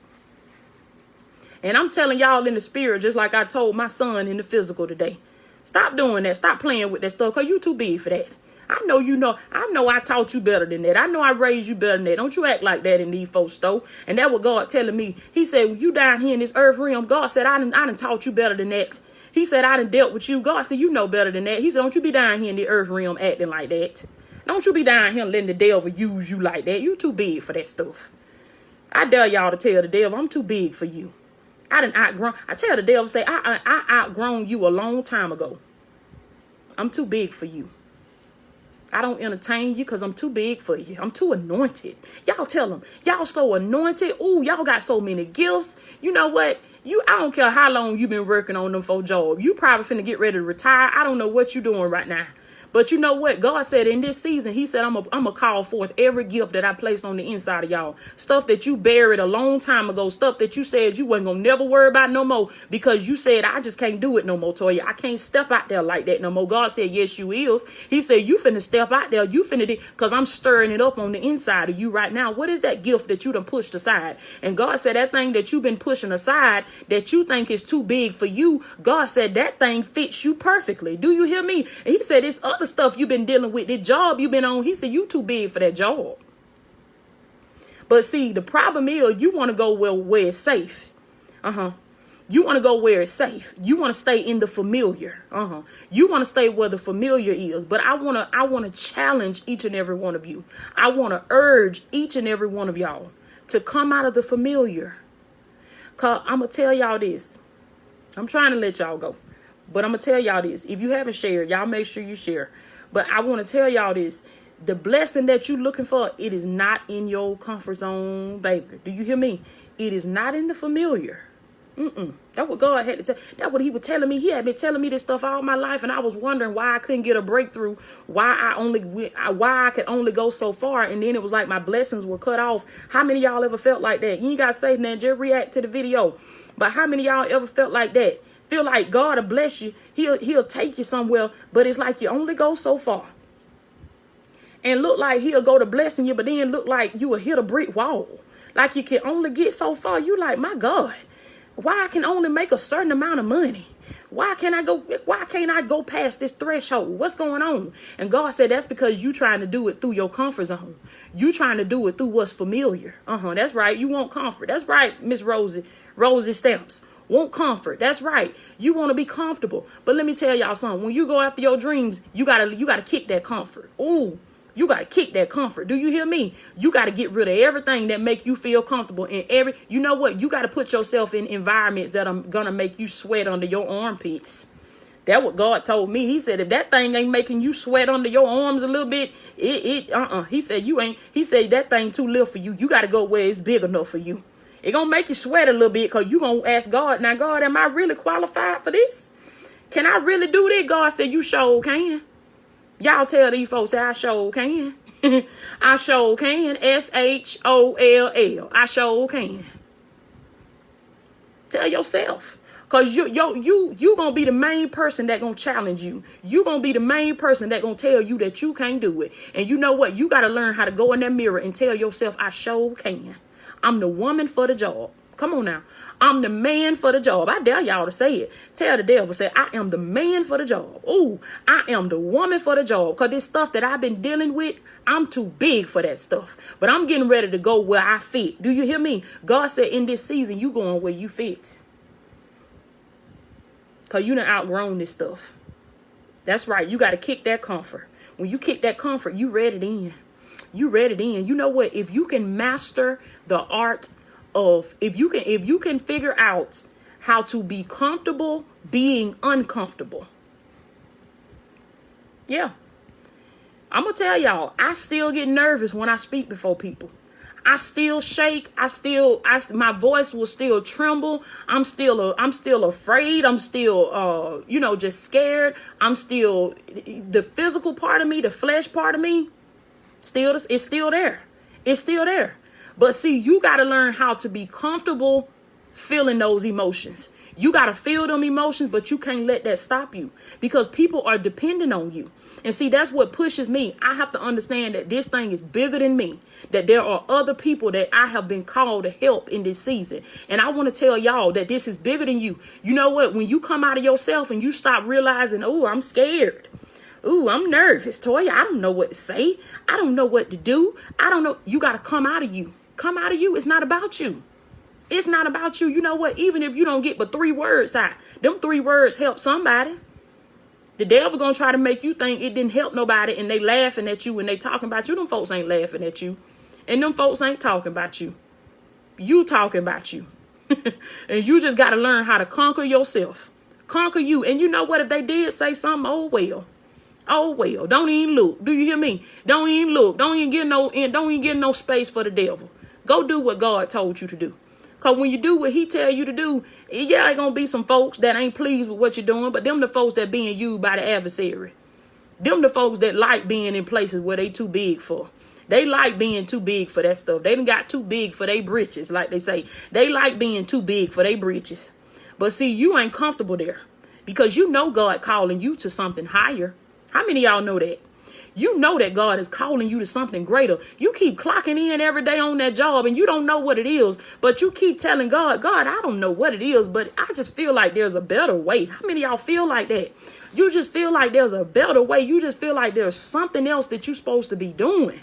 And I'm telling y'all in the spirit, just like I told my son in the physical today. Stop doing that. Stop playing with that stuff, because you too big for that. I know you know. I know I taught you better than that. I know I raised you better than that. Don't you act like that in these folks' store. And that what God telling me. He said, you down here in this earth realm, God said, I done taught you better than that. He said, I done dealt with you. God said, you know better than that. He said, don't you be down here in the earth realm acting like that. Don't you be down here letting the devil use you like that. You too big for that stuff. I dare y'all to tell the devil, I'm too big for you. I tell the devil, say, I outgrown you a long time ago. I'm too big for you. I don't entertain you because I'm too big for you. I'm too anointed. Y'all tell them, y'all so anointed. Ooh, y'all got so many gifts. You know what? I don't care how long you've been working on them for job. You probably finna get ready to retire. I don't know what you're doing right now. But you know what? God said in this season, he said, I'm a call forth every gift that I placed on the inside of y'all. Stuff that you buried a long time ago. Stuff that you said you wasn't going to never worry about no more, because you said, I just can't do it no more, Toya. I can't step out there like that no more. God said, yes, you is. He said, you finna step out there. You finna, because I'm stirring it up on the inside of you right now. What is that gift that you done pushed aside? And God said, that thing that you've been pushing aside that you think is too big for you, God said that thing fits you perfectly. Do you hear me? And he said, it's other stuff you've been dealing with, the job you've been on. He said, you too big for that job. But see, the problem is you want to go where it's safe. You want to go where it's safe. You want to stay in the familiar. You want to stay where the familiar is. But I want to challenge each and every one of you. I want to urge each and every one of y'all to come out of the familiar. Cause I'm going to tell y'all this. I'm trying to let y'all go, but I'm going to tell y'all this. If you haven't shared, y'all make sure you share. But I want to tell y'all this. The blessing that you're looking for, it is not in your comfort zone, baby. Do you hear me? It is not in the familiar. That's what God had to tell. That's what he was telling me. He had been telling me this stuff all my life, and I was wondering why I couldn't get a breakthrough, why I could only go so far, and then it was like my blessings were cut off. How many of y'all ever felt like that? You ain't got to say nothing, just react to the video. But how many of y'all ever felt like that? Feel like God will bless you. He'll take you somewhere, but it's like you only go so far. And look like he'll go to blessing you, but then look like you will hit a brick wall. Like you can only get so far. You like, my God, why I can only make a certain amount of money? Why can't I go past this threshold? What's going on? And God said, that's because you trying to do it through your comfort zone. You trying to do it through what's familiar. That's right. You want comfort. That's right, Miss Rosie Stamps. Want comfort. That's right. You want to be comfortable. But let me tell y'all something. When you go after your dreams, you gotta kick that comfort. Ooh, you gotta kick that comfort. Do you hear me? You gotta get rid of everything that make you feel comfortable. And you know what? You gotta put yourself in environments that are gonna make you sweat under your armpits. That's what God told me. He said, if that thing ain't making you sweat under your arms a little bit, He said, he said that thing too little for you. You gotta go where it's big enough for you. It gonna make you sweat a little bit, because you gonna ask God, now God, am I really qualified for this? Can I really do this? God said, you sure can. Y'all tell these folks that I sure can. I sure can. SHOLL. I sure can. Tell yourself. Because you gonna be the main person that gonna challenge you. You gonna be the main person that gonna tell you that you can't do it. And you know what? You gotta learn how to go in that mirror and tell yourself, I sure can. I'm the woman for the job. Come on now. I'm the man for the job. I dare y'all to say it. Tell the devil, say, I am the man for the job. Ooh, I am the woman for the job. Because this stuff that I've been dealing with, I'm too big for that stuff. But I'm getting ready to go where I fit. Do you hear me? God said in this season, you going where you fit. Because you done outgrown this stuff. That's right. You got to kick that comfort. When you kick that comfort, you read it in. You read it in. You know what? If you can master the art of, if you can figure out how to be comfortable being uncomfortable. Yeah. I'm going to tell y'all, I still get nervous when I speak before people. I still shake. My voice will still tremble. I'm still afraid. I'm still, just scared. I'm still, the physical part of me, the flesh part of me, it's still there. It's still there. But see, you got to learn how to be comfortable feeling those emotions. You got to feel them emotions, but you can't let that stop you because people are depending on you. And see, that's what pushes me. I have to understand that this thing is bigger than me, that there are other people that I have been called to help in this season. And I want to tell y'all that this is bigger than you. You know what? When you come out of yourself and you stop realizing, oh, I'm scared. Ooh, I'm nervous, Toya. I don't know what to say. I don't know what to do. I don't know. You got to come out of you. Come out of you. It's not about you. It's not about you. You know what? Even if you don't get but 3 words out, them 3 words help somebody. The devil gonna try to make you think it didn't help nobody, and they laughing at you and they talking about you. Them folks ain't laughing at you, and them folks ain't talking about you. You talking about you. And you just got to learn how to conquer yourself. Conquer you. And you know what? If they did say something, oh well. Oh well. Don't even look. Do you hear me? Don't even look. Don't even get no space for the devil. Go do what God told you to do. Because when you do what he tell you to do, yeah, going to be some folks that ain't pleased with what you're doing, but them the folks that being used by the adversary. Them the folks that like being in places where they too big for. They like being too big for that stuff. They done got too big for their britches, like they say. They like being too big for their britches. But see, you ain't comfortable there because you know God calling you to something higher. How many of y'all know that? You know that God is calling you to something greater. You keep clocking in every day on that job and you don't know what it is, but you keep telling God, God, I don't know what it is, but I just feel like there's a better way. How many of y'all feel like that? You just feel like there's a better way. You just feel like there's something else that you're supposed to be doing.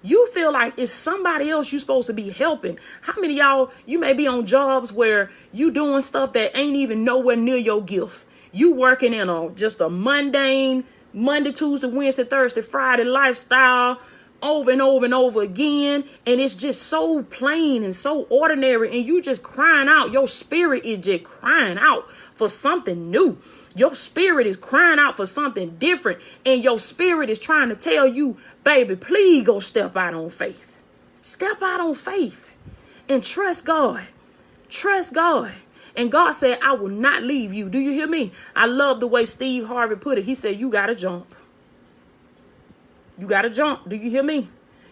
You feel like it's somebody else you're supposed to be helping. How many of y'all, you may be on jobs where you doing stuff that ain't even nowhere near your gift. You working in just a mundane Monday, Tuesday, Wednesday, Thursday, Friday lifestyle over and over and over again. And it's just so plain and so ordinary. And you just crying out. Your spirit is just crying out for something new. Your spirit is crying out for something different. And your spirit is trying to tell you, baby, please go step out on faith. Step out on faith and trust God. Trust God. And God said, I will not leave you. Do you hear me? I love the way Steve Harvey put it. He said, you got to jump. You got to jump. Do you hear me?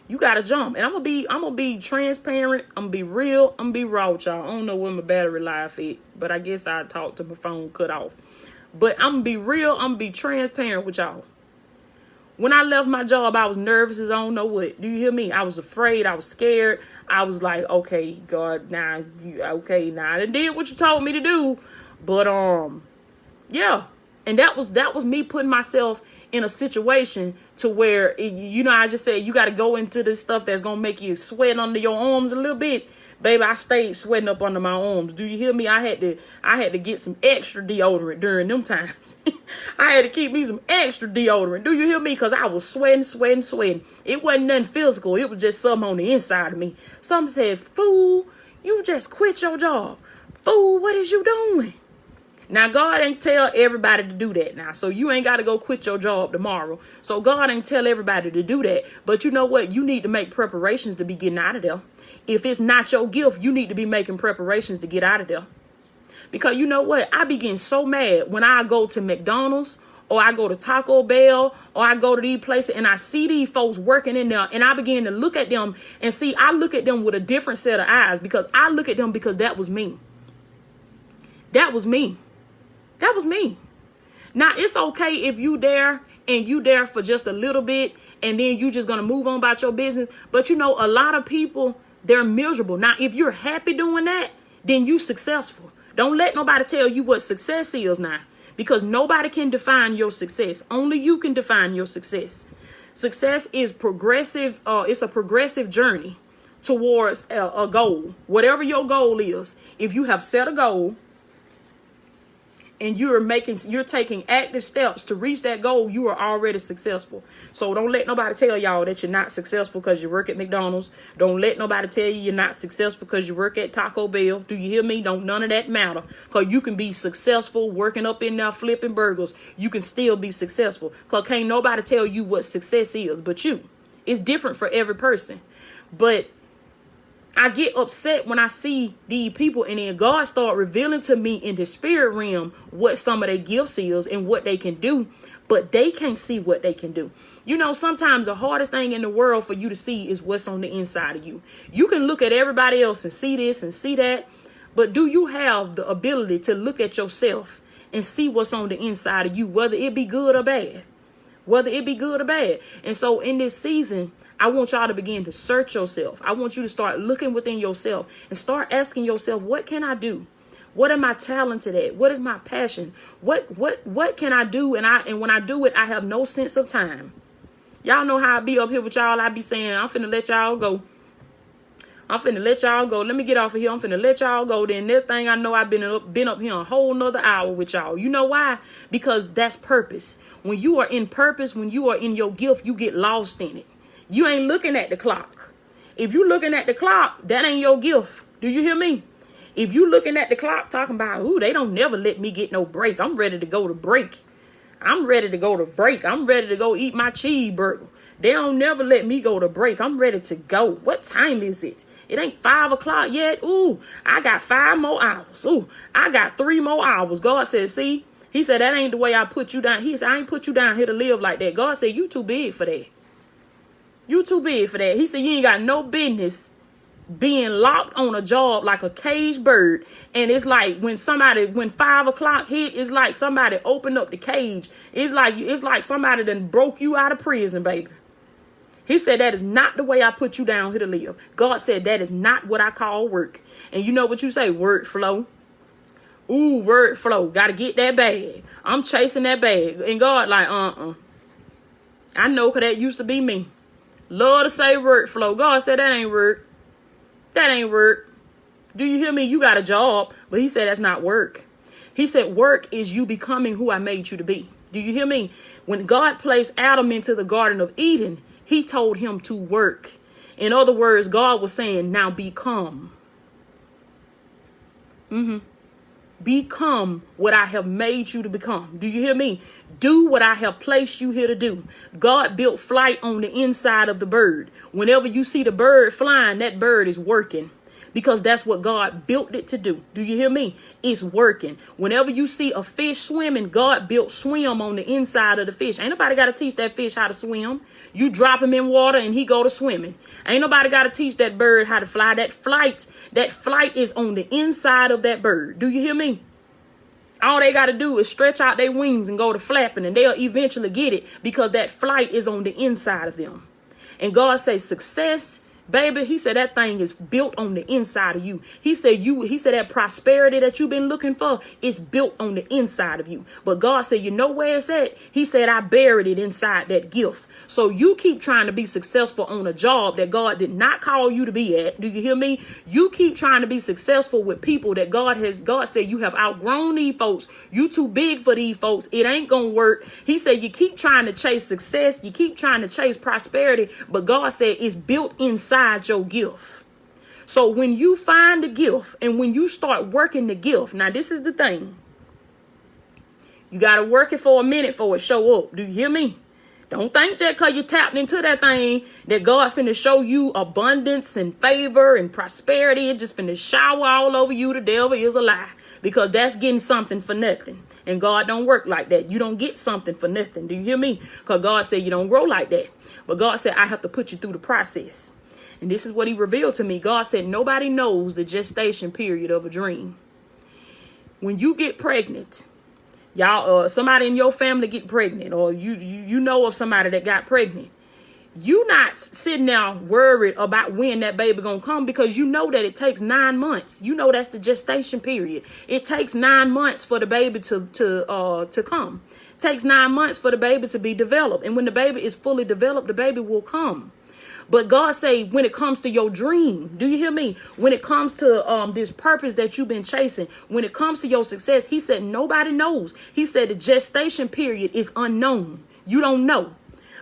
You got to jump. And I'm going to be transparent. I'm going to be real. I'm going to be raw, y'all. I don't know where my battery life is, but I guess I talked to my phone cut off. But I'm going to be real. I'm going to be transparent with y'all. When I left my job, I was nervous as I don't know what. Do you hear me? I was afraid. I was scared. I was like, okay, God, I done did what you told me to do. But, yeah. And that was me putting myself in a situation to where, I just said, you got to go into this stuff that's going to make you sweat under your arms a little bit. Baby, I stayed sweating up under my arms. Do you hear me? I had to get some extra deodorant during them times. I had to keep me some extra deodorant. Do you hear me? Because I was sweating. It wasn't nothing physical. It was just something on the inside of me. Something said, fool, you just quit your job. Fool, what is you doing? Now, God ain't tell everybody to do that now. So you ain't got to go quit your job tomorrow. So God ain't tell everybody to do that. But you know what? You need to make preparations to be getting out of there. If it's not your gift, you need to be making preparations to get out of there. Because you know what? I be getting so mad when I go to McDonald's or I go to Taco Bell or I go to these places and I see these folks working in there and I begin to look at them and see, I look at them with a different set of eyes because I look at them because that was me. That was me. That was me. Now, it's okay if you there and you there for just a little bit and then you just going to move on about your business. But, a lot of people, they're miserable. Now, if you're happy doing that, then you successful. Don't let nobody tell you what success is now because nobody can define your success. Only you can define your success. Success is progressive. It's a progressive journey towards a goal. Whatever your goal is, if you have set a goal, and you're taking active steps to reach that goal, you are already successful. So don't let nobody tell y'all that you're not successful because you work at McDonald's. Don't let nobody tell you you're not successful because you work at Taco Bell. Do you hear me? Don't none of that matter. Because you can be successful working up in there flipping burgers. You can still be successful. Because can't nobody tell you what success is but you. It's different for every person. But I get upset when I see these people, and then God start revealing to me in the spirit realm what some of their gifts is and what they can do, but they can't see what they can do. You know, sometimes the hardest thing in the world for you to see is what's on the inside of you. You can look at everybody else and see this and see that, but do you have the ability to look at yourself and see what's on the inside of you, whether it be good or bad? Whether it be good or bad. And so in this season, I want y'all to begin to search yourself. I want you to start looking within yourself and start asking yourself, what can I do? What am I talented at? What is my passion? What can I do? And when I do it, I have no sense of time. Y'all know how I be up here with y'all. I be saying, I'm finna let y'all go. I'm finna let y'all go. Let me get off of here. I'm finna let y'all go. Then that thing, I know I've been up here a whole nother hour with y'all. You know why? Because that's purpose. When you are in purpose, when you are in your gift, you get lost in it. You ain't looking at the clock. If you looking at the clock, that ain't your gift. Do you hear me? If you looking at the clock talking about, ooh, they don't never let me get no break. I'm ready to go to break. I'm ready to go to break. I'm ready to go eat my cheeseburger. They don't never let me go to break. I'm ready to go. What time is it? It ain't 5 o'clock yet. Ooh, I got 5 more hours. Ooh, I got 3 more hours. God said, see, he said, that ain't the way I put you down. He said, I ain't put you down here to live like that. God said, you too big for that. You too big for that. He said, you ain't got no business being locked on a job like a caged bird. And it's like when 5 o'clock hit, it's like somebody opened up the cage. It's like somebody done broke you out of prison, baby. He said, that is not the way I put you down here to live. God said, that is not what I call work. And you know what you say? Word flow. Ooh, word flow. Got to get that bag. I'm chasing that bag. And God like, I know, because that used to be me. Love to say word flow. God said, that ain't work. That ain't work. Do you hear me? You got a job. But he said, that's not work. He said, work is you becoming who I made you to be. Do you hear me? When God placed Adam into the Garden of Eden, he told him to work. In other words, God was saying, now become. Become what I have made you to become. Do you hear me? Do what I have placed you here to do. God built flight on the inside of the bird. Whenever you see the bird flying, that bird is working. Because that's what God built it to do. Do you hear me? It's working. Whenever you see a fish swimming, God built swim on the inside of the fish. Ain't nobody got to teach that fish how to swim. You drop him in water and he go to swimming. Ain't nobody got to teach that bird how to fly. That flight is on the inside of that bird. Do you hear me? All they got to do is stretch out their wings and go to flapping, and they'll eventually get it because that flight is on the inside of them. And God says success, baby, he said that thing is built on the inside of you. He said that prosperity that you've been looking for is built on the inside of you. But God said, you know where it's at? He said, I buried it inside that gift. So you keep trying to be successful on a job that God did not call you to be at. Do you hear me? You keep trying to be successful with people that God said you have outgrown these folks. You too big for these folks. It ain't gonna work. He said, you keep trying to chase success. You keep trying to chase prosperity. But God said it's built inside your gift. So when you find the gift and when you start working the gift, now this is the thing. You got to work it for a minute for it show up. Do you hear me? Don't think that because you tapped into that thing that God finna show you abundance and favor and prosperity. It just finna shower all over you. The devil is a lie, because that's getting something for nothing. And God don't work like that. You don't get something for nothing. Do you hear me? Because God said you don't grow like that. But God said, I have to put you through the process. And this is what he revealed to me. God said, nobody knows the gestation period of a dream. When you get pregnant, y'all, somebody in your family get pregnant, or you know of somebody that got pregnant. You not sitting there worried about when that baby gonna come, because you know that it takes 9 months. You know that's the gestation period. It takes 9 months for the baby to come. It takes 9 months for the baby to be developed. And when the baby is fully developed, the baby will come. But God say, when it comes to your dream, do you hear me? When it comes to this purpose that you've been chasing, when it comes to your success, he said, nobody knows. He said the gestation period is unknown. You don't know.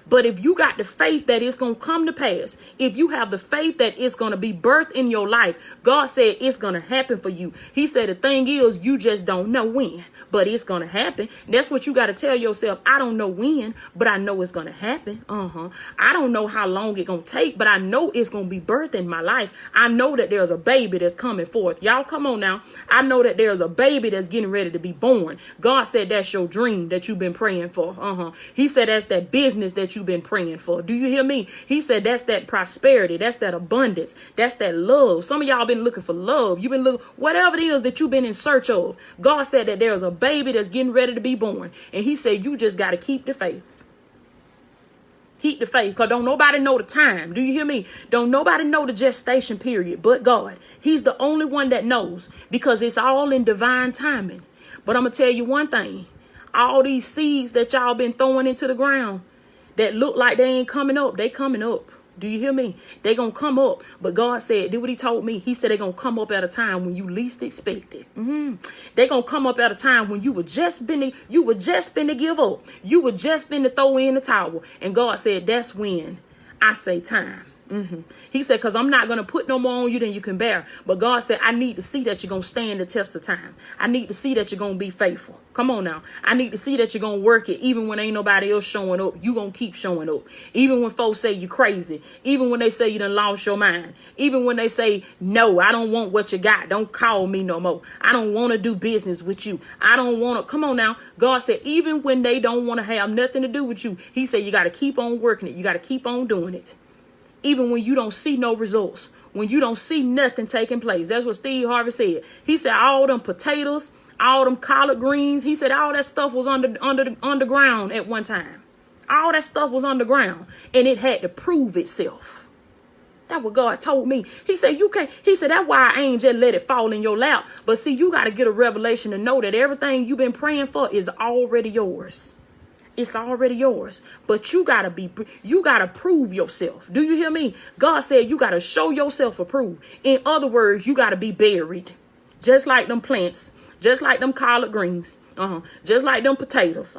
But if you got the faith that it's going to come to pass, if you have the faith that it's going to be birthed in your life, God said it's going to happen for you. He said the thing is, you just don't know when, but it's going to happen. That's what you got to tell yourself. I don't know when, but I know it's going to happen. I don't know how long it's going to take, but I know it's going to be birthed in my life. I know that there's a baby that's coming forth. Y'all, come on now. I know that there's a baby that's getting ready to be born. God said that's your dream that you've been praying for. He said that's that business that you've been praying for. Do you hear me? He said that's that prosperity. That's that abundance. That's that love. Some of y'all been looking for love. You've been looking, whatever it is that you've been in search of. God said that there's a baby that's getting ready to be born. And he said you just got to keep the faith. Keep the faith, because don't nobody know the time. Do you hear me? Don't nobody know the gestation period but God. He's the only one that knows, because it's all in divine timing. But I'm going to tell you one thing. All these seeds that y'all been throwing into the ground that look like they ain't coming up, they coming up. Do you hear me? They going to come up. But God said, did what he told me. He said they going to come up at a time when you least expect it. They going to come up at a time when you were just finna give up. You were just finna throw in the towel. And God said, that's when I say time. He said, because I'm not going to put no more on you than you can bear. But God said, I need to see that you're going to stand the test of time. I need to see that you're going to be faithful. Come on now. I need to see that you're going to work it. Even when ain't nobody else showing up, you going to keep showing up. Even when folks say you crazy. Even when they say you done lost your mind. Even when they say, no, I don't want what you got. Don't call me no more. I don't want to do business with you. I don't want to. Come on now. God said, even when they don't want to have nothing to do with you, he said, you got to keep on working it. You got to keep on doing it. Even when you don't see no results, when you don't see nothing taking place. That's what Steve Harvey said. He said all them potatoes, all them collard greens, he said all that stuff was underground at one time. All that stuff was underground, and it had to prove itself. That's what God told me. He said, you can't. He said, that's why I ain't just let it fall in your lap. But see, you got to get a revelation to know that everything you've been praying for is already yours. It's already yours, but you gotta prove yourself. Do you hear me? God said you gotta show yourself approved. In other words, you gotta be buried, just like them plants, just like them collard greens, just like them potatoes,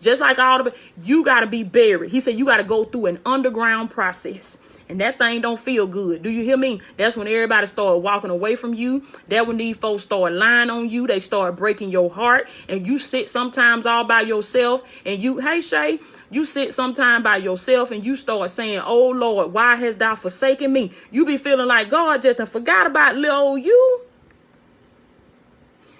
just like all of it. You gotta be buried. He said you gotta go through an underground process. And that thing don't feel good. Do you hear me? That's when everybody started walking away from you. That when these folks start lying on you. They start breaking your heart. And you sit sometimes all by yourself. And you, hey, Shay, you sit sometime by yourself and you start saying, oh, Lord, why hast thou forsaken me? You be feeling like God just done forgot about little old you.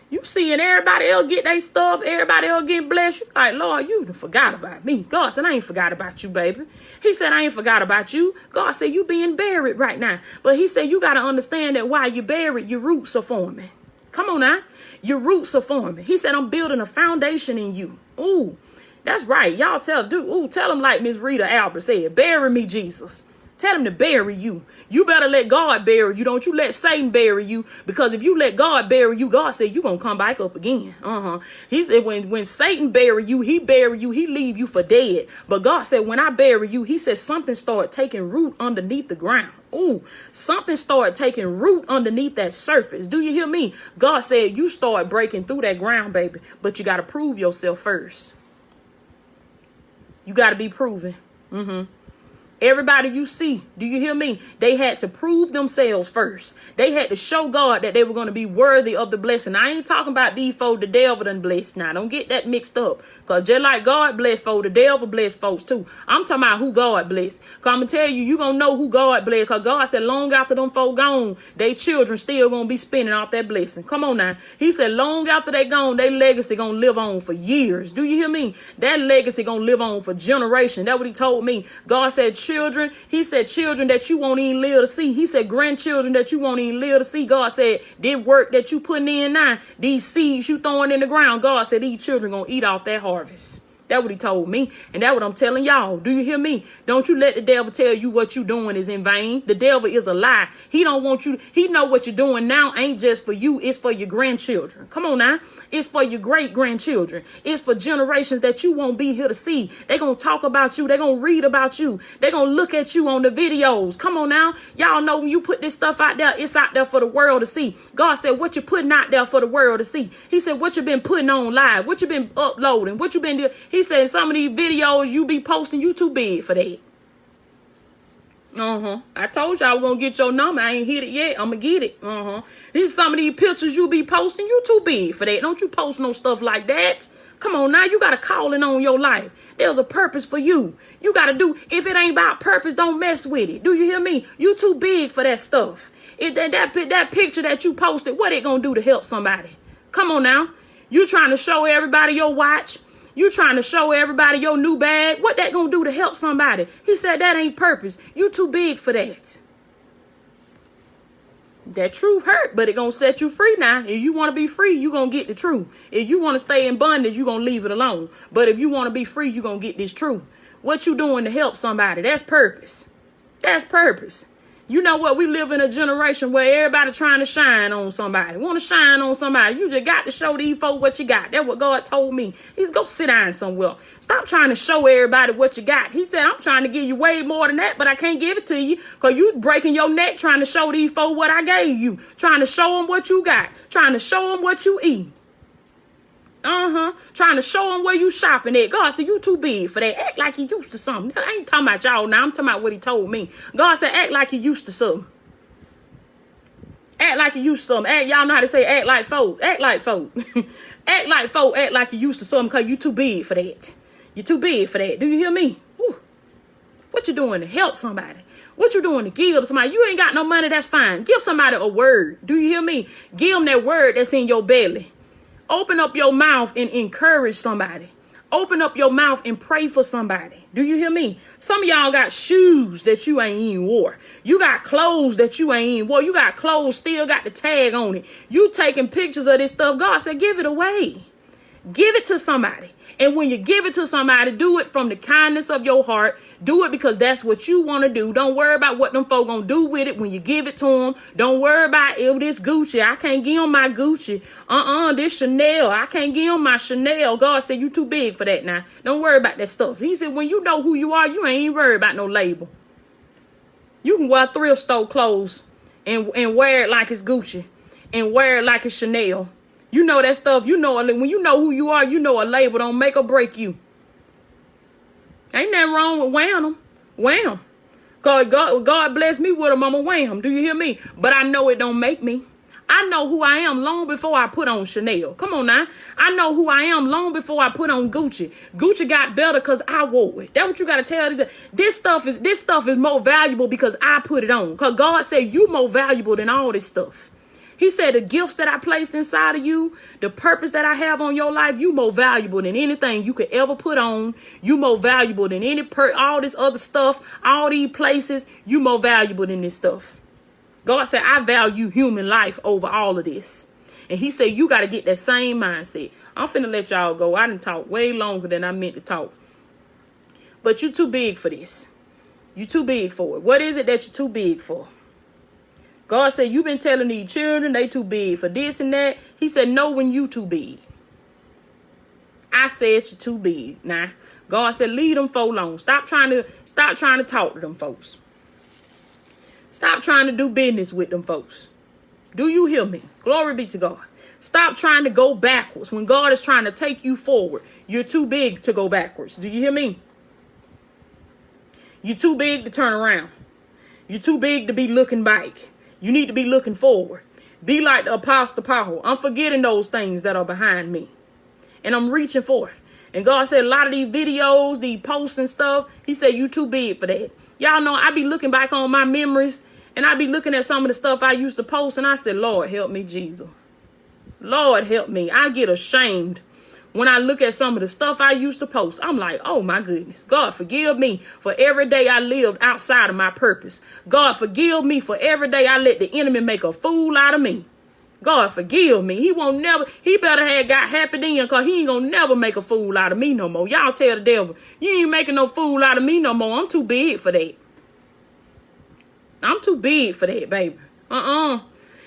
You seeing everybody else get their stuff, everybody else getting blessed. You like, Lord, you done forgot about me. God said, I ain't forgot about you, baby. He said, I ain't forgot about you. God said, you being buried right now. But he said, you got to understand that while you're buried, your roots are forming. Come on now. Your roots are forming. He said, I'm building a foundation in you. Ooh, that's right. Y'all tell them like Miss Rita Albert said, bury me, Jesus. Tell him to bury you. You better let God bury you. Don't you let Satan bury you. Because if you let God bury you, God said you're going to come back up again. He said when Satan bury you, he leave you for dead. But God said when I bury you, he said something started taking root underneath the ground. Ooh, something started taking root underneath that surface. Do you hear me? God said you start breaking through that ground, baby. But you got to prove yourself first. You got to be proven. Everybody you see, do you hear me? They had to prove themselves first. They had to show God that they were going to be worthy of the blessing. I ain't talking about these folk the devil done blessed. Now, don't get that mixed up. Because just like God blessed folk, the devil blessed folks too. I'm talking about who God blessed. Because I'm going to tell you, you going to know who God blessed. Because God said long after them folk gone, they children still going to be spending off that blessing. Come on now. He said long after they gone, their legacy going to live on for years. Do you hear me? That legacy going to live on for generations. That's what he told me. God said children. He said children that you won't even live to see. He said grandchildren that you won't even live to see. God said this work that you putting in now, these seeds you throwing in the ground, God said these children going to eat off that harvest. That's what he told me. And that's what I'm telling y'all. Do you hear me? Don't you let the devil tell you what you doing is in vain. The devil is a lie. He don't want you. He know what you're doing now ain't just for you. It's for your grandchildren. Come on now. It's for your great grandchildren. It's for generations that you won't be here to see. They're going to talk about you. They're going to read about you. They're going to look at you on the videos. Come on now. Y'all know when you put this stuff out there, it's out there for the world to see. God said what you're putting out there for the world to see. He said what you've been putting on live, what you've been uploading, what you've been doing. He said some of these videos you be posting, you too big for that. I told you I was going to get your number. I ain't hit it yet. I'm going to get it. These some of these pictures you be posting, you too big for that. Don't you post no stuff like that. Come on now. You got a calling on your life. There's a purpose for you. You got to do. If it ain't about purpose, don't mess with it. Do you hear me? You too big for that stuff. If that picture that you posted, what it going to do to help somebody? Come on now. You trying to show everybody your watch. You trying to show everybody your new bag. What that gonna do to help somebody? He said that ain't purpose. You too big for that. That truth hurt, but it gonna set you free now. If you want to be free, you gonna get the truth. If you want to stay in bondage, you gonna leave it alone. But if you want to be free, you gonna get this truth. What you doing to help somebody? That's purpose. That's purpose. You know what? We live in a generation where everybody trying to shine on somebody. Want to shine on somebody. You just got to show these folks what you got. That's what God told me. He's go sit down somewhere. Stop trying to show everybody what you got. He said, I'm trying to give you way more than that, but I can't give it to you because you breaking your neck trying to show these folks what I gave you. Trying to show them what you got. Trying to show them what you eat. Trying to show them where you shopping at. God said, you too big for that. Act like you used to something. I ain't talking about y'all now. I'm talking about what he told me. God said, act like you used to something. Act like you used to something. Y'all know how to say act like folk. Act like folk. Act like folk. Act like you used to something because you too big for that. You too big for that. Do you hear me? Woo. What you doing to help somebody? What you doing to give to somebody? You ain't got no money. That's fine. Give somebody a word. Do you hear me? Give them that word that's in your belly. Open up your mouth and encourage somebody. Open up your mouth and pray for somebody. Do you hear me? Some of y'all got shoes that you ain't even wore. You got clothes that you ain't even wore. You got clothes still got the tag on it. You taking pictures of this stuff. God said, give it away. Give it to somebody. And when you give it to somebody, do it from the kindness of your heart. Do it because that's what you want to do. Don't worry about what them folk gonna do with it when you give it to them. Don't worry about, this Gucci. I can't give them my Gucci. This Chanel. I can't give them my Chanel. God said, you too big for that now. Don't worry about that stuff. He said, when you know who you are, you ain't even worried about no label. You can wear thrift store clothes and wear it like it's Gucci and wear it like it's Chanel. You know that stuff. You know, when you know who you are, you know a label don't make or break you. Ain't nothing wrong with wearing them. Wear them. God bless me with them. I'm going to wear them. Do you hear me? But I know it don't make me. I know who I am long before I put on Chanel. Come on now. I know who I am long before I put on Gucci. Gucci got better because I wore it. That's what you got to tell. This stuff is more valuable because I put it on. Because God said you more valuable than all this stuff. He said the gifts that I placed inside of you, the purpose that I have on your life, you more valuable than anything you could ever put on. You more valuable than all this other stuff, all these places. You more valuable than this stuff. God said, I value human life over all of this. And he said, you got to get that same mindset. I'm finna let y'all go. I done talk way longer than I meant to talk. But you too big for this. You too big for it. What is it that you're too big for? God said, you've been telling these children they too big for this and that. He said, no, when you too big. I said you're too big. Nah, God said, leave them folk alone. Stop trying to talk to them folks. Stop trying to do business with them folks. Do you hear me? Glory be to God. Stop trying to go backwards when God is trying to take you forward. You're too big to go backwards. Do you hear me? You're too big to turn around. You're too big to be looking back. You need to be looking forward. Be like the Apostle Paul. I'm forgetting those things that are behind me. And I'm reaching forth. And God said a lot of these videos, these posts and stuff, he said, you too big for that. Y'all know I be looking back on my memories and I be looking at some of the stuff I used to post and I said, Lord, help me, Jesus. Lord, help me. I get ashamed when I look at some of the stuff I used to post. I'm like, oh my goodness. God, forgive me for every day I lived outside of my purpose. God, forgive me for every day I let the enemy make a fool out of me. God, forgive me. He better have got happy then because he ain't gonna never make a fool out of me no more. Y'all tell the devil, you ain't making no fool out of me no more. I'm too big for that. I'm too big for that, baby. And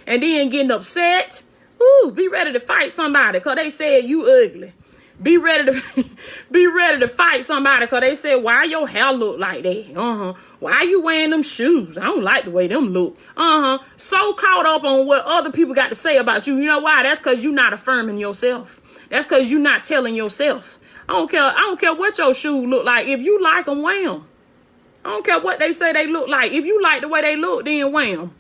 then getting upset. Ooh, be ready to fight somebody because they said you ugly. Be ready to fight somebody because they said, why your hair look like that? Why you wearing them shoes? I don't like the way them look. So caught up on what other people got to say about you. You know why? That's because you're not affirming yourself. That's because you're not telling yourself. I don't care what your shoes look like. If you like them, wear them. I don't care what they say they look like. If you like the way they look, then wear them.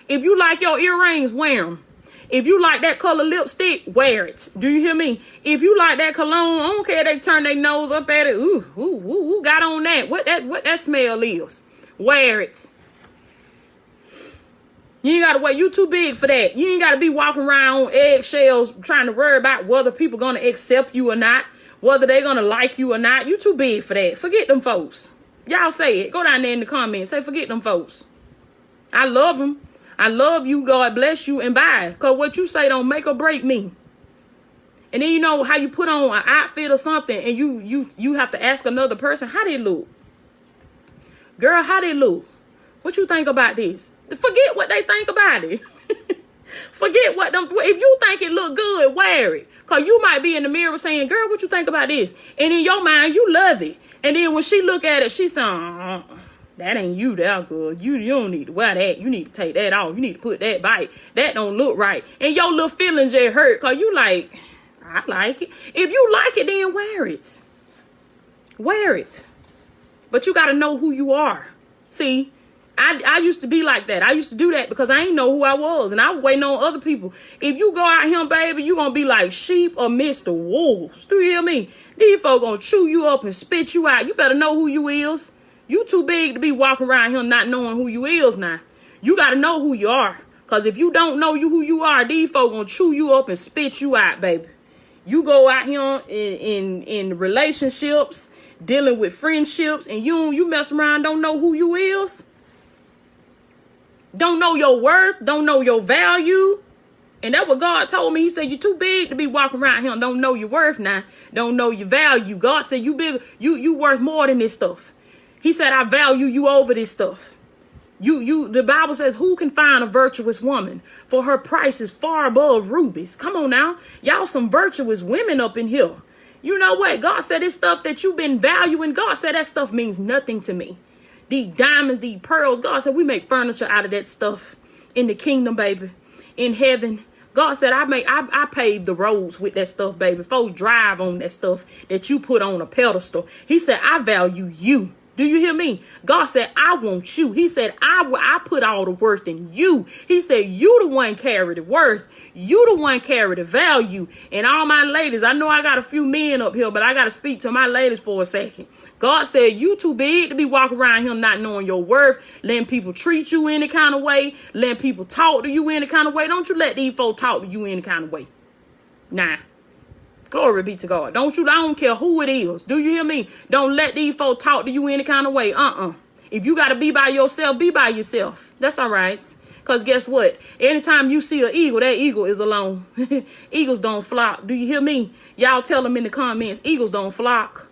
If you like your earrings, wear them. If you like that color lipstick, wear it. Do you hear me? If you like that cologne, I don't care if they turn their nose up at it. Ooh, who got on that? What that smell is? Wear it. You ain't gotta wear. You too big for that. You ain't gotta be walking around on eggshells trying to worry about whether people gonna accept you or not, whether they gonna like you or not. You too big for that. Forget them folks. Y'all say it. Go down there in the comments. Say, forget them folks. I love them. I love you. God bless you. And bye. Because what you say don't make or break me. And then you know how you put on an outfit or something and you have to ask another person, how they look? Girl, how they look? What you think about this? Forget what they think about it. Forget what them. If you think it look good, wear it. Because you might be in the mirror saying, girl, what you think about this? And in your mind, you love it. And then when she look at it, she saying, that ain't you that good. You don't need to wear that. You need to take that off. You need to put that back. That don't look right. And your little feelings just hurt because you like, I like it. If you like it, then wear it. Wear it. But you got to know who you are. See, I used to be like that. I used to do that because I ain't know who I was. And I was waiting on other people. If you go out here, baby, you going to be like sheep or Mr. Wolves. Do you hear me? These folks going to chew you up and spit you out. You better know who you is. You too big to be walking around here not knowing who you is now. You got to know who you are. Because if you don't know who you are, these folks going to chew you up and spit you out, baby. You go out here in relationships, dealing with friendships, and you mess around, don't know who you is. Don't know your worth. Don't know your value. And that's what God told me. He said, you're too big to be walking around here and don't know your worth now. Don't know your value. God said, you big, you worth more than this stuff. He said, I value you over this stuff. The Bible says, who can find a virtuous woman? For her price is far above rubies. Come on now. Y'all some virtuous women up in here. You know what? God said this stuff that you've been valuing. God said that stuff means nothing to me. These diamonds, these pearls. God said we make furniture out of that stuff in the kingdom, baby. In heaven. God said I paved the roads with that stuff, baby. Folks drive on that stuff that you put on a pedestal. He said, I value you. Do you hear me? God said, I want you. He said, I put all the worth in you. He said, you the one carry the worth. You the one carry the value. And all my ladies, I know I got a few men up here, but I got to speak to my ladies for a second. God said, you too big to be walking around here not knowing your worth, letting people treat you any kind of way, letting people talk to you any kind of way. Don't you let these folks talk to you any kind of way. Nah. Glory be to God. I don't care who it is. Do you hear me? Don't let these folks talk to you any kind of way. If you got to be by yourself, be by yourself. That's all right. Because guess what? Anytime you see an eagle, that eagle is alone. Eagles don't flock. Do you hear me? Y'all tell them in the comments, eagles don't flock.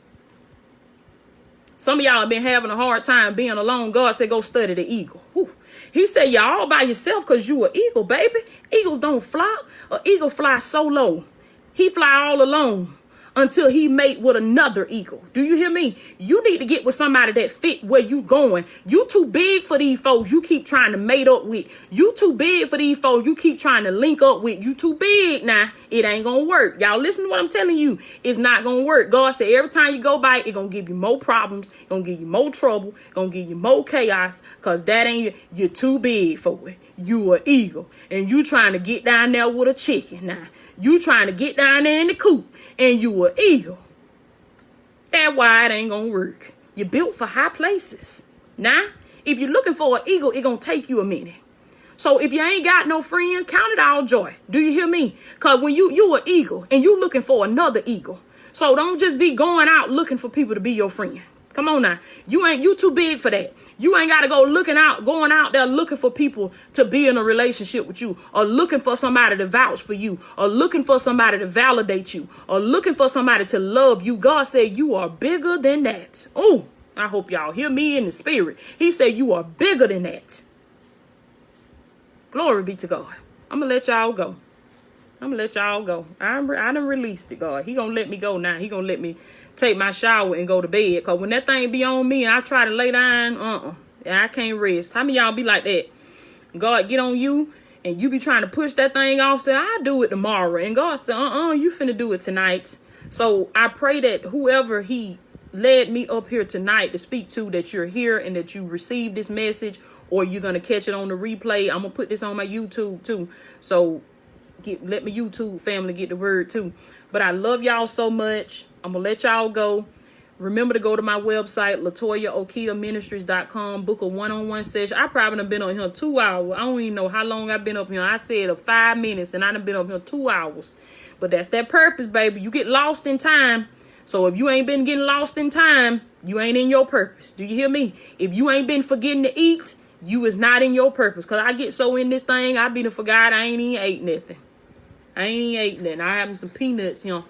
Some of y'all have been having a hard time being alone. God said, go study the eagle. Whew. He said, y'all all by yourself because you an eagle, baby. Eagles don't flock. An eagle flies solo. He fly all alone until he mate with another eagle. Do you hear me? You need to get with somebody that fit where you going. You too big for these folks you keep trying to mate up with. You too big for these folks you keep trying to link up with. You too big now. It ain't gonna work. Y'all listen to what I'm telling you. It's not gonna work. God said every time you go by, it's gonna give you more problems. It's gonna give you more trouble. It's gonna give you more chaos. Cause that ain't, you're too big for it. You an eagle. And you trying to get down there with a chicken now. You trying to get down there in the coop and you an eagle. That's why it ain't gonna work. You're built for high places. Now, if you're looking for an eagle, it's gonna take you a minute. So if you ain't got no friends, count it all joy. Do you hear me? Because when you an eagle and you looking for another eagle. So don't just be going out looking for people to be your friend. Come on now. You too big for that. You ain't got to go going out there looking for people to be in a relationship with you, or looking for somebody to vouch for you, or looking for somebody to validate you, or looking for somebody to love you. God said you are bigger than that. Oh, I hope y'all hear me in the spirit. He said you are bigger than that. Glory be to God. I'm going to let y'all go. I done released it, God. He going to let me go now. He going to let me take my shower and go to bed. Because when that thing be on me and I try to lay down, I can't rest. How many y'all be like that? God get on you and you be trying to push that thing off. Say, I'll do it tomorrow. And God said, you finna do it tonight. So I pray that whoever he led me up here tonight to speak to, that you're here and that you received this message, or you're going to catch it on the replay. I'm going to put this on my YouTube too. So let my YouTube family get the word too. But I love y'all so much. I'm going to let y'all go. Remember to go to my website, LatoyaOkiaMinistries.com. Book a one-on-one session. I probably done been on here 2 hours. I don't even know how long I've been up here. I said 5 minutes, and I done been up here 2 hours. But that's that purpose, baby. You get lost in time. So if you ain't been getting lost in time, you ain't in your purpose. Do you hear me? If you ain't been forgetting to eat, you is not in your purpose. Because I get so in this thing, I be the forgot I ain't even ate nothing. I ain't even ate nothing. I have me some peanuts here.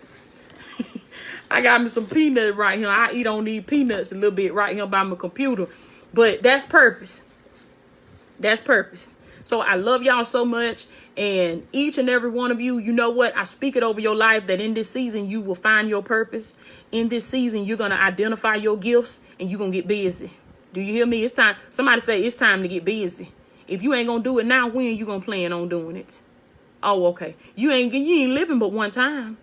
I got me some peanuts right here. I eat on these peanuts a little bit right here by my computer. But that's purpose. That's purpose. So I love y'all so much. And each and every one of you, you know what? I speak it over your life that in this season, you will find your purpose. In this season, you're going to identify your gifts and you're going to get busy. Do you hear me? It's time. Somebody say it's time to get busy. If you ain't going to do it now, when you going to plan on doing it? Oh, okay. You ain't living but one time.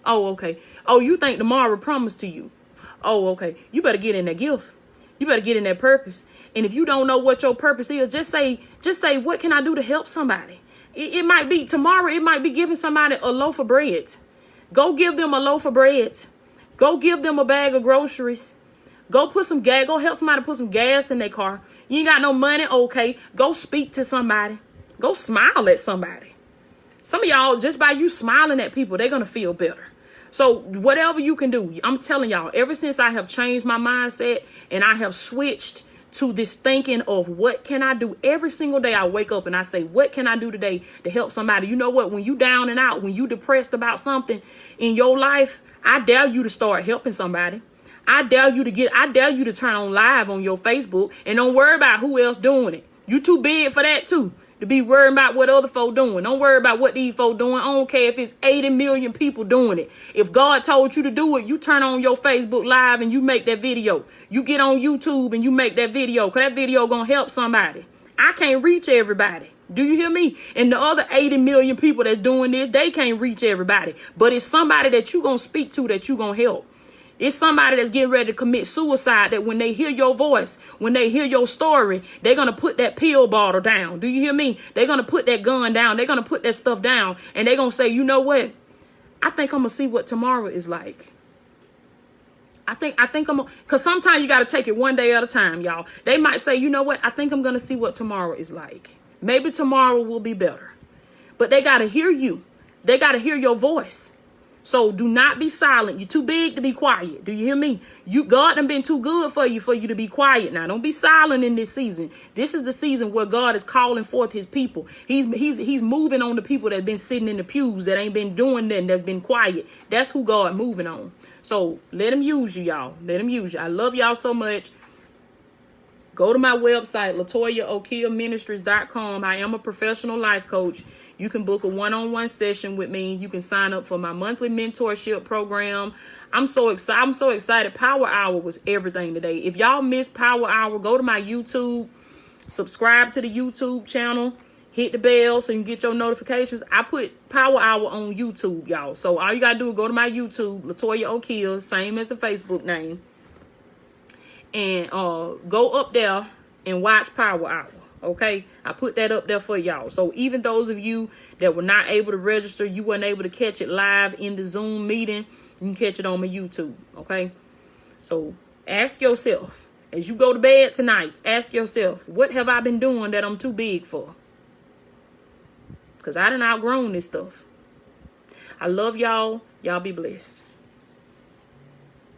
Oh, okay. Oh, you think tomorrow promised to you. Oh, okay. You better get in that gift. You better get in that purpose. And if you don't know what your purpose is, just say, what can I do to help somebody? It might be tomorrow. It might be giving somebody a loaf of bread. Go give them a loaf of bread. Go give them a bag of groceries. Go put some gas. Go help somebody put some gas in their car. You ain't got no money. Okay. Go speak to somebody. Go smile at somebody. Some of y'all, just by you smiling at people, they're going to feel better. So whatever you can do, I'm telling y'all, ever since I have changed my mindset and I have switched to this thinking of what can I do every single day, I wake up and I say, what can I do today to help somebody? You know what? When you down and out, when you depressed about something in your life, I dare you to start helping somebody. I dare you to turn on live on your Facebook and don't worry about who else doing it. You too big for that too. To be worried about what other folk doing. Don't worry about what these folk doing. I don't care if it's 80 million people doing it. If God told you to do it, you turn on your Facebook Live and you make that video. You get on YouTube and you make that video. Because that video going to help somebody. I can't reach everybody. Do you hear me? And the other 80 million people that's doing this, they can't reach everybody. But it's somebody that you going to speak to that you going to help. It's somebody that's getting ready to commit suicide that when they hear your voice, when they hear your story, they're going to put that pill bottle down. Do you hear me? They're going to put that gun down. They're going to put that stuff down. And they're going to say, you know what? I think I'm going to see what tomorrow is like. I think I'm going to, because sometimes you got to take it one day at a time, y'all. They might say, you know what? I think I'm going to see what tomorrow is like. Maybe tomorrow will be better. But they got to hear you. They got to hear your voice. So do not be silent. You're too big to be quiet. Do you hear me? God done been too good for you to be quiet now. Don't be silent in this season. This is the season where God is calling forth his people. He's moving on the people that have been sitting in the pews, that ain't been doing nothing, that's been quiet. That's who God moving on. So let him use you, y'all. Let him use you. I love y'all so much. Go to my website, LatoyaOkiaMinistries.com. I am a professional life coach. You can book a one-on-one session with me. You can sign up for my monthly mentorship program. I'm so excited. Power Hour was everything today. If y'all missed Power Hour, go to my YouTube, subscribe to the YouTube channel, hit the bell so you can get your notifications. I put Power Hour on YouTube, y'all. So all you got to do is go to my YouTube, Latoya Okia, same as the Facebook name. And go up there and watch Power Hour. Okay, I put that up there for y'all. So even those of you that were not able to register, you weren't able to catch it live in the Zoom meeting, you can catch it on my YouTube. Okay, so ask yourself as you go to bed tonight, ask yourself, what have I been doing that I'm too big for? Because I done outgrown this stuff. I love y'all. Y'all be blessed.